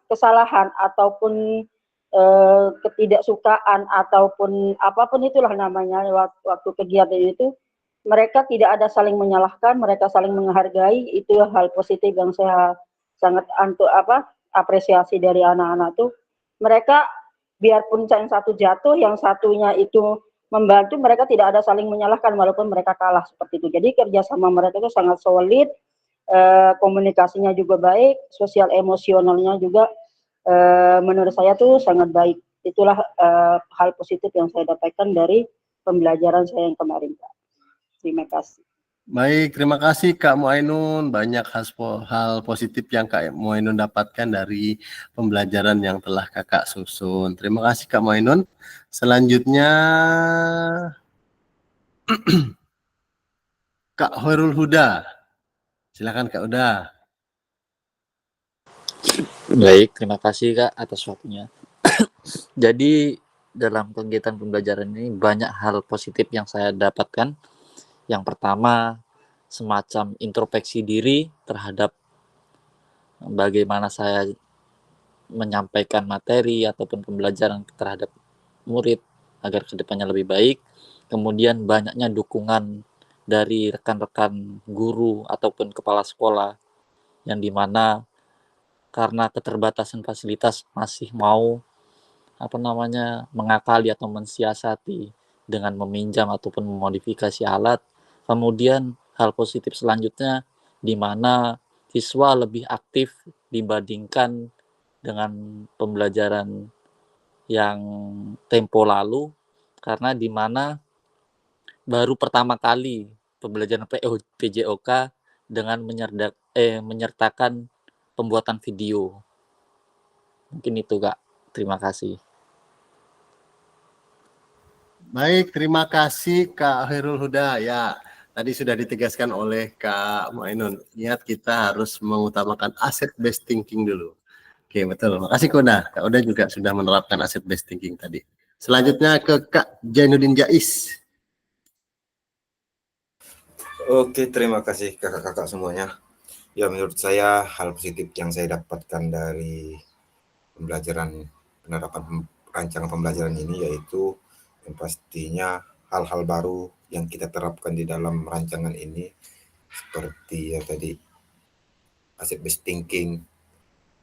kesalahan ataupun ketidaksukaan ataupun apapun itulah namanya waktu kegiatan itu, mereka tidak ada saling menyalahkan, mereka saling menghargai. Itu hal positif yang saya sangat apresiasi dari anak-anak tuh. Mereka biarpun yang satu jatuh, yang satunya itu membantu, mereka tidak ada saling menyalahkan walaupun mereka kalah seperti itu. Jadi kerjasama mereka itu sangat solid, komunikasinya juga baik, sosial emosionalnya juga menurut saya tuh sangat baik. Itulah hal positif yang saya dapatkan dari pembelajaran saya yang kemarin, Kak. Terima kasih. Baik, terima kasih Kak Muainun. Banyak hal positif yang Kak Muainun dapatkan dari pembelajaran yang telah Kakak susun. Terima kasih Kak Muainun. Selanjutnya Kak Hoirul Huda. Silakan Kak Huda. Baik, terima kasih Kak atas waktunya. Jadi dalam kegiatan pembelajaran ini banyak hal positif yang saya dapatkan. Yang pertama, semacam introspeksi diri terhadap bagaimana saya menyampaikan materi ataupun pembelajaran terhadap murid agar kedepannya lebih baik. Kemudian banyaknya dukungan dari rekan-rekan guru ataupun kepala sekolah, yang dimana karena keterbatasan fasilitas masih mau mengakali atau mensiasati dengan meminjam ataupun memodifikasi alat. Kemudian hal positif selanjutnya di mana siswa lebih aktif dibandingkan dengan pembelajaran yang tempo lalu, karena di mana baru pertama kali pembelajaran PJOK dengan menyertakan pembuatan video. Mungkin itu Kak. Terima kasih. Baik, terima kasih Kak Hoirul Huda. Ya, tadi sudah ditegaskan oleh Kak Muainun. Ingat kita harus mengutamakan asset based thinking dulu. Oke, betul. Makasih Kak Uda. Kak Uda juga sudah menerapkan asset based thinking tadi. Selanjutnya ke Kak Jainuddin Jais. Oke, terima kasih kakak-kakak semuanya. Ya, menurut saya hal positif yang saya dapatkan dari penerapan rancangan pembelajaran ini yaitu yang pastinya hal-hal baru yang kita terapkan di dalam rancangan ini, seperti ya tadi asset based thinking,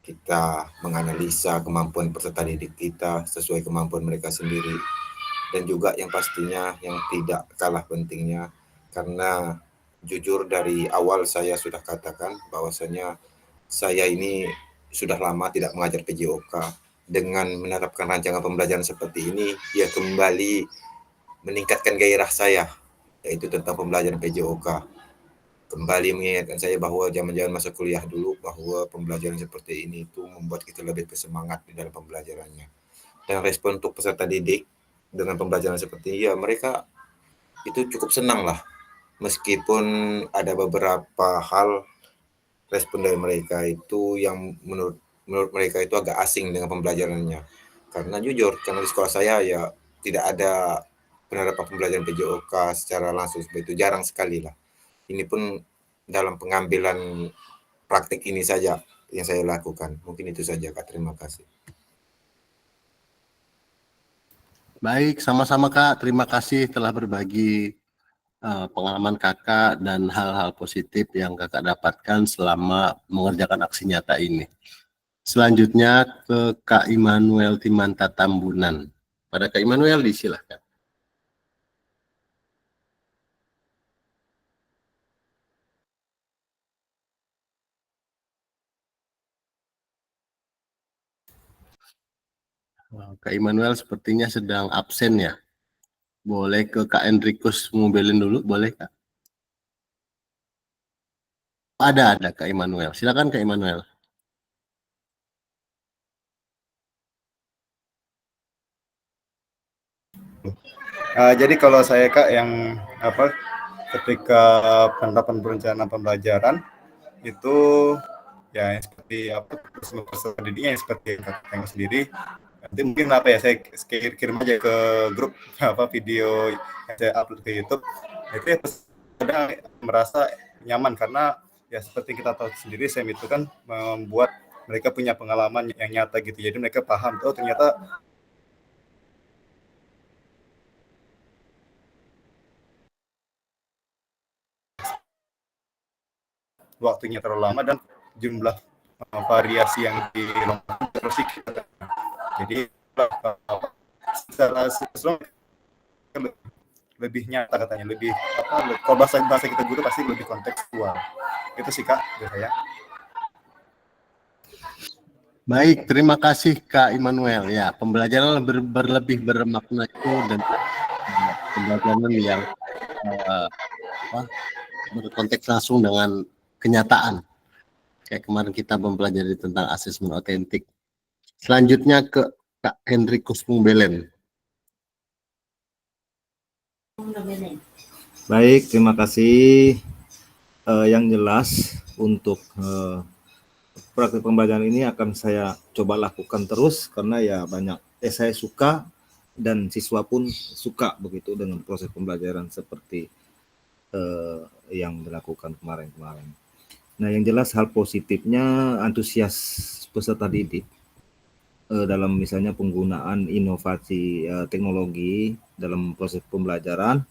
kita menganalisa kemampuan peserta didik kita sesuai kemampuan mereka sendiri, Dan juga yang pastinya yang tidak kalah pentingnya, karena jujur dari awal saya sudah katakan bahwasanya saya ini sudah lama tidak mengajar PJOK. Dengan menerapkan rancangan pembelajaran seperti ini, ya kembali meningkatkan gairah saya, yaitu tentang pembelajaran PJOK. Kembali mengingatkan saya bahwa zaman-zaman masa kuliah dulu, bahwa pembelajaran seperti ini itu membuat kita lebih bersemangat di dalam pembelajarannya. Dan respon untuk peserta didik dengan pembelajaran seperti ini, ya mereka itu cukup senang lah. Meskipun ada beberapa hal respon dari mereka itu yang menurut mereka itu agak asing dengan pembelajarannya. Karena jujur, karena di sekolah saya ya tidak ada penerapan pembelajaran PJOK secara langsung seperti itu, jarang sekali lah. Ini pun dalam pengambilan praktik ini saja yang saya lakukan. Mungkin itu saja Kak, terima kasih. Baik, sama-sama Kak. Terima kasih telah berbagi pengalaman Kakak dan hal-hal positif yang Kakak dapatkan selama mengerjakan aksi nyata ini. Selanjutnya ke Kak Immanuel Timanta Tambunan. Pada Kak Immanuel disilahkan. Kak Immanuel sepertinya sedang absen ya. Boleh ke Kak Enrikus Mubelin dulu, boleh Kak? Ada Kak Immanuel. Silakan Kak Immanuel. Jadi kalau saya Kak yang ketika penerapan perencanaan pembelajaran itu ya seperti peserta didiknya seperti Kakak sendiri. Nanti mungkin saya kirim aja ke grup video yang saya upload ke YouTube. Itu ya kadang merasa nyaman karena ya seperti kita tahu sendiri SEM itu kan membuat mereka punya pengalaman yang nyata gitu. Jadi mereka paham ternyata waktunya terlalu lama dan jumlah variasi yang dilombakan terus sedikit. Jadi secara lebih nyata katanya, lebih kalau bahasa kita guru pasti lebih kontekstual. Itu sih Kak dari saya. Baik, terima kasih Kak Immanuel. Ya, pembelajaran berlebih bermakna itu dan pembelajaran yang berkonteks langsung dengan kenyataan. Kayak kemarin kita mempelajari tentang asesmen otentik. Selanjutnya ke Kak Henrikus Mubelin. Baik, terima kasih. Yang jelas untuk praktik pembelajaran ini akan saya coba lakukan terus karena ya banyak saya suka dan siswa pun suka begitu dengan proses pembelajaran seperti yang dilakukan kemarin-kemarin. Nah, yang jelas hal positifnya antusias peserta didik dalam misalnya penggunaan inovasi teknologi dalam proses pembelajaran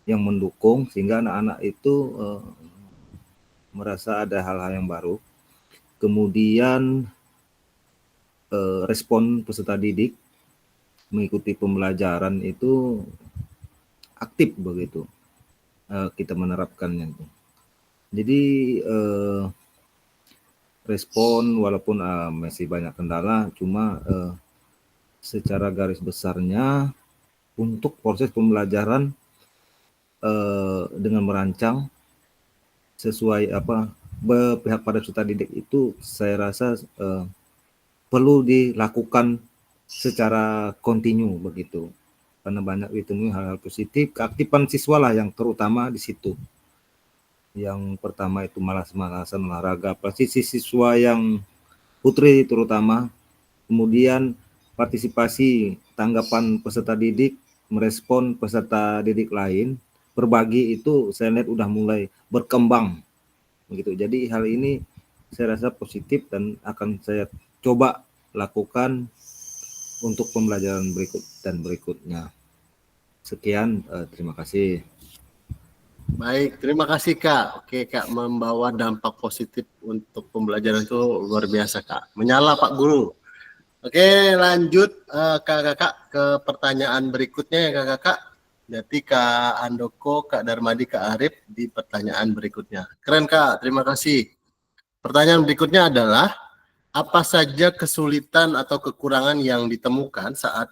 yang mendukung sehingga anak-anak itu merasa ada hal-hal yang baru. Kemudian respon peserta didik mengikuti pembelajaran itu aktif begitu kita menerapkannya itu. Jadi respon walaupun masih banyak kendala, cuma secara garis besarnya untuk proses pembelajaran dengan merancang sesuai pihak pada peserta didik itu saya rasa perlu dilakukan secara kontinu begitu, karena banyak ditemui hal-hal positif. Keaktifan siswa lah yang terutama di situ. Yang pertama itu malas-malasan olahraga, pasti siswa yang putri terutama. Kemudian partisipasi tanggapan peserta didik, merespon peserta didik lain, berbagi itu saya lihat udah mulai berkembang begitu. Jadi hal ini saya rasa positif dan akan saya coba lakukan untuk pembelajaran berikut dan berikutnya. Sekian, terima kasih. Baik, terima kasih Kak. Oke Kak, membawa dampak positif untuk pembelajaran itu luar biasa Kak. Menyala Pak Guru. Oke, lanjut kakak-kakak ke pertanyaan berikutnya ya kakak-kakak. Jadi Kak Handoko, Kak Darmadi, Kak Arif di pertanyaan berikutnya. Keren Kak, terima kasih. Pertanyaan berikutnya adalah, apa saja kesulitan atau kekurangan yang ditemukan saat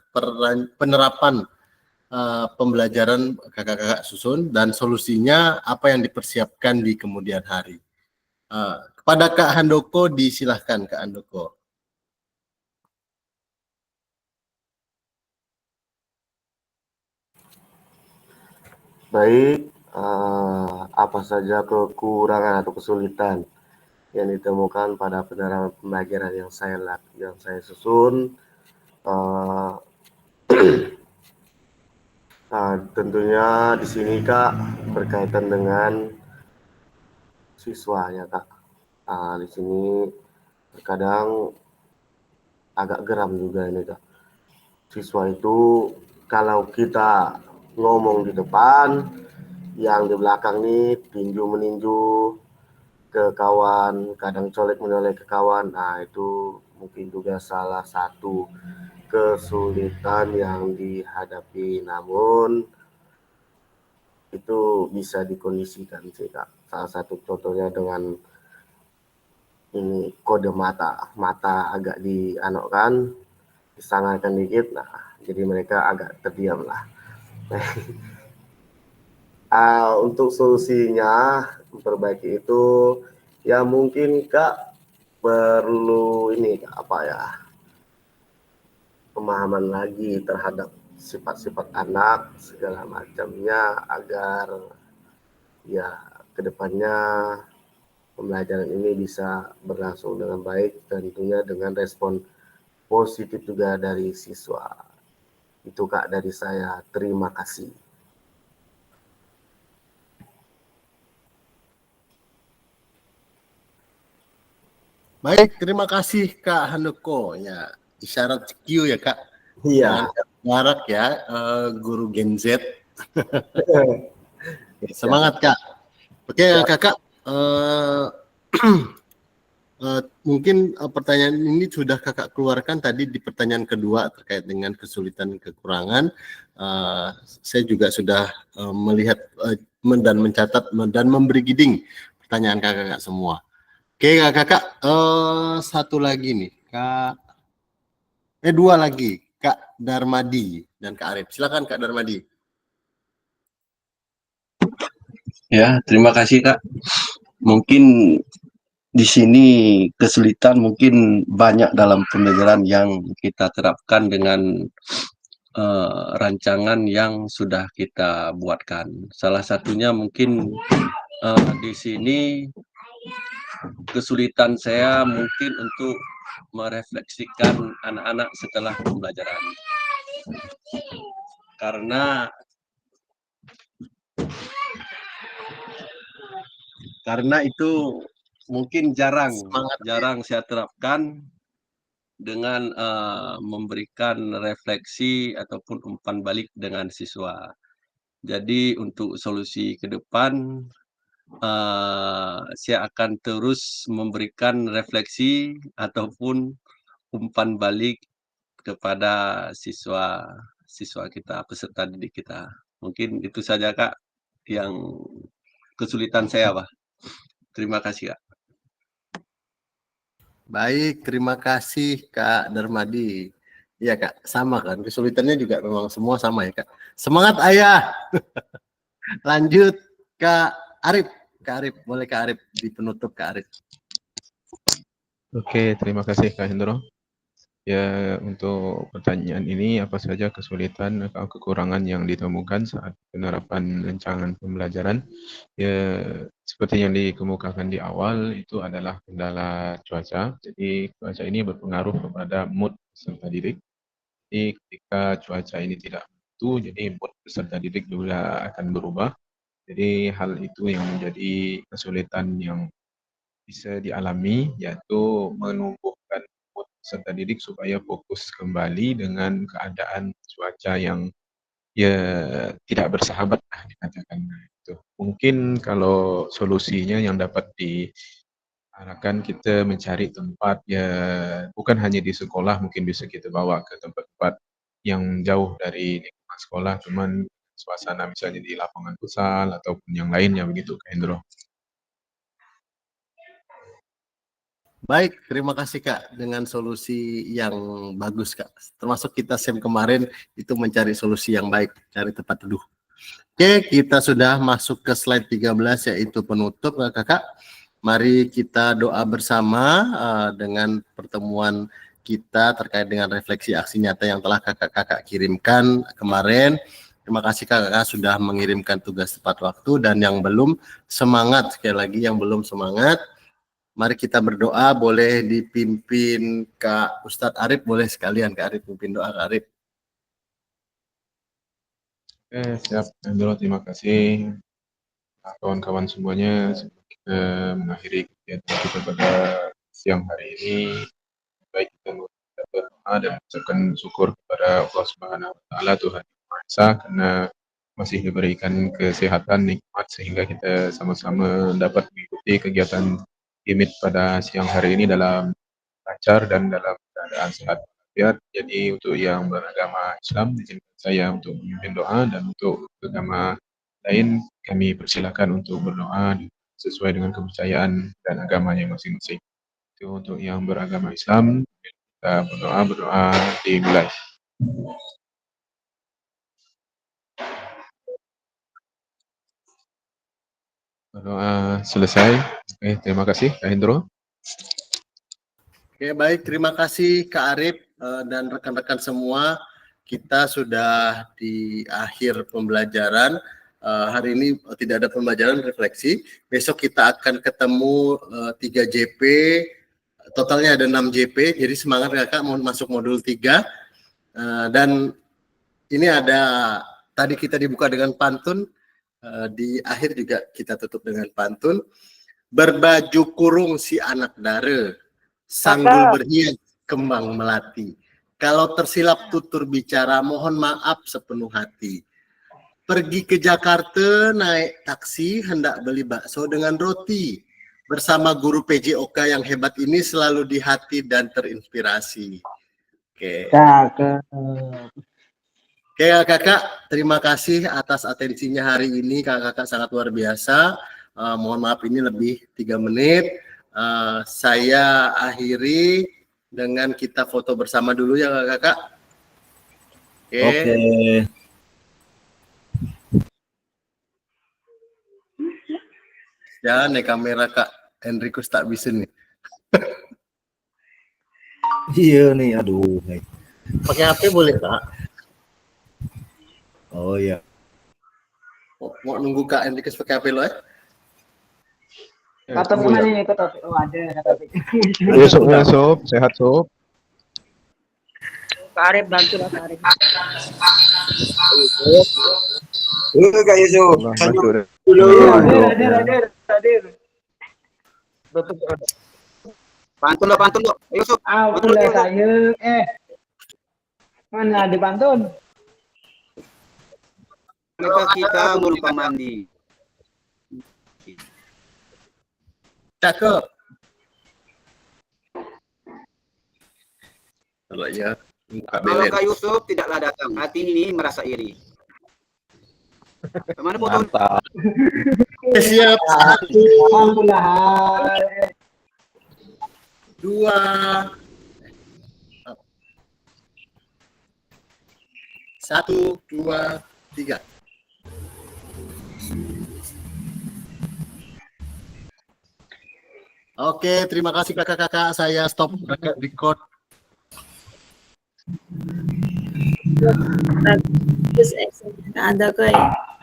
penerapan pembelajaran kakak-kakak susun, dan solusinya apa yang dipersiapkan di kemudian hari? Kepada Kak Handoko, disilahkan Kak Handoko. Baik, apa saja kekurangan atau kesulitan yang ditemukan pada penerapan pembelajaran yang saya susun? Tentunya di sini Kak berkaitan dengan siswa ya Kak. Di sini terkadang agak geram juga ini Kak. Siswa itu kalau kita ngomong di depan, yang di belakang nih tinju meninju ke kawan, kadang colek menoleh ke kawan. Nah itu mungkin juga salah satu kesulitan yang dihadapi, namun itu bisa dikondisikan sih Kak. Salah satu contohnya dengan ini kode mata agak dianokkan, disangarkan dikit, nah jadi mereka agak terdiam lah. Untuk solusinya memperbaiki itu ya mungkin Kak perlu ini apa ya, pemahaman lagi terhadap sifat-sifat anak segala macamnya, agar ya kedepannya pembelajaran ini bisa berlangsung dengan baik, tentunya dengan respon positif juga dari siswa. Itu Kak dari saya, terima kasih. Baik, terima kasih Kak Handoko. Ya, isyarat Q ya Kak. Iya. Jarak ya, guru Gen Z. Semangat Kak. Oke kakak, mungkin pertanyaan ini sudah kakak keluarkan tadi di pertanyaan kedua terkait dengan kesulitan kekurangan. Saya juga sudah melihat dan mencatat dan memberi gidding pertanyaan kakak-kakak semua. Oke kakak, satu lagi nih Kak, dua lagi Kak Darmadi dan Kak Arif. Silakan Kak Darmadi. Ya, terima kasih Kak. Mungkin di sini kesulitan mungkin banyak dalam pembelajaran yang kita terapkan dengan rancangan yang sudah kita buatkan. Salah satunya mungkin di sini kesulitan saya mungkin untuk merefleksikan anak-anak setelah pembelajaran. Karena itu mungkin jarang saya terapkan dengan memberikan refleksi ataupun umpan balik dengan siswa. Jadi untuk solusi ke depan, saya akan terus memberikan refleksi ataupun umpan balik kepada siswa kita, peserta didik kita. Mungkin itu saja Kak yang kesulitan saya Pak. Terima kasih Kak. Baik, terima kasih Kak Darmadi. Iya Kak, sama kan, kesulitannya juga memang semua sama ya Kak. Semangat ayah. Lanjut Kak Arif. Kak Arif, boleh Kak Arif di penutup Kak Arif. Oke, terima kasih Kak Hendro. Ya, untuk pertanyaan ini, apa saja kesulitan atau kekurangan yang ditemukan saat penerapan rancangan pembelajaran? Ya, seperti yang dikemukakan di awal, itu adalah kendala cuaca. Jadi, cuaca ini berpengaruh kepada mood peserta didik. Jadi, ketika cuaca ini tidak menentu, jadi mood peserta didik juga akan berubah. Jadi, hal itu yang menjadi kesulitan yang bisa dialami, yaitu menumbuhkan mood peserta didik supaya fokus kembali dengan keadaan cuaca yang ya tidak bersahabat dikatakan itu. Mungkin kalau solusinya yang dapat arahkan kita mencari tempat ya bukan hanya di sekolah, mungkin bisa kita bawa ke tempat-tempat yang jauh dari lingkungan sekolah, cuman suasana misalnya di lapangan futsal ataupun yang lainnya begitu, Kak Hendro. Baik, terima kasih Kak dengan solusi yang bagus Kak. Termasuk kita SEM kemarin itu mencari solusi yang baik, cari tempat teduh. Oke, kita sudah masuk ke slide 13 yaitu penutup Kakak. Mari kita doa bersama dengan pertemuan kita terkait dengan refleksi aksi nyata yang telah kakak-kakak kirimkan kemarin. Terima kasih kakak sudah mengirimkan tugas tepat waktu, dan yang belum semangat, sekali lagi yang belum semangat, mari kita berdoa. Boleh dipimpin Kak Ustadz Arif, boleh sekalian Kak Arif pimpin doa Kak Arif. Oke, siap. Hendro, terima kasih. Kawan-kawan semuanya, sebelum kita mengakhiri kegiatan kita pada siang hari ini, baik kita berdoa dan mengucapkan syukur kepada Allah Subhanahu wa Ta'ala, Tuhan Yang Maha Esa, karena masih diberikan kesehatan, nikmat, sehingga kita sama-sama dapat mengikuti kegiatan GIMIT pada siang hari ini dalam lancar dan dalam keadaan sehat walafiat. Jadi untuk yang beragama Islam, izinkan saya untuk memimpin doa, dan untuk agama lain kami persilakan untuk berdoa sesuai dengan kepercayaan dan agamanya masing-masing. Itu untuk yang beragama Islam, kita berdoa dimulai. Berdoa selesai. Oke, terima kasih Kak Hendro. Oke, baik, terima kasih Kak Arif dan rekan-rekan semua. Kita sudah di akhir pembelajaran. Hari ini tidak ada pembelajaran refleksi. Besok kita akan ketemu 3 JP. Totalnya ada 6 JP. Jadi semangat kakak mau masuk modul 3. Dan ini ada, tadi kita dibuka dengan pantun. Di akhir juga kita tutup dengan pantun. Berbaju kurung si anak dara, sanggul berhias kembang melati. Kalau tersilap tutur bicara, mohon maaf sepenuh hati. Pergi ke Jakarta naik taksi, hendak beli bakso dengan roti. Bersama guru PJOK yang hebat ini selalu di hati dan terinspirasi. Oke. Oke kakak, terima kasih atas atensinya hari ini. Kakak sangat luar biasa. Mohon maaf ini lebih 3 menit. Saya akhiri dengan kita foto bersama dulu ya kakak. Oke. Ya, nih kamera Kak Enrikus tak bisa nih. Iya nih, aduh. Pakai HP boleh Kak? Oh iya. Mau nunggu Kak Enrikus pakai HP lo ya? Kata mana nih kata? Oh ada. Sob, sehat Sob. Kak Arif bantu lah Kak Arif. Kak Yusuf. Hadir. Pantun lo, Yusuf. Boleh saya. Mana di pantun? Kita lupa mandi. Cakep. Kalau ya, Kalau Kak Yusuf tidaklah datang, hati ini merasa iri. Kemana foto? Siap. 1, 2, 3. Oke, terima kasih kakak-kakak. Saya stop record. Terus ada kayak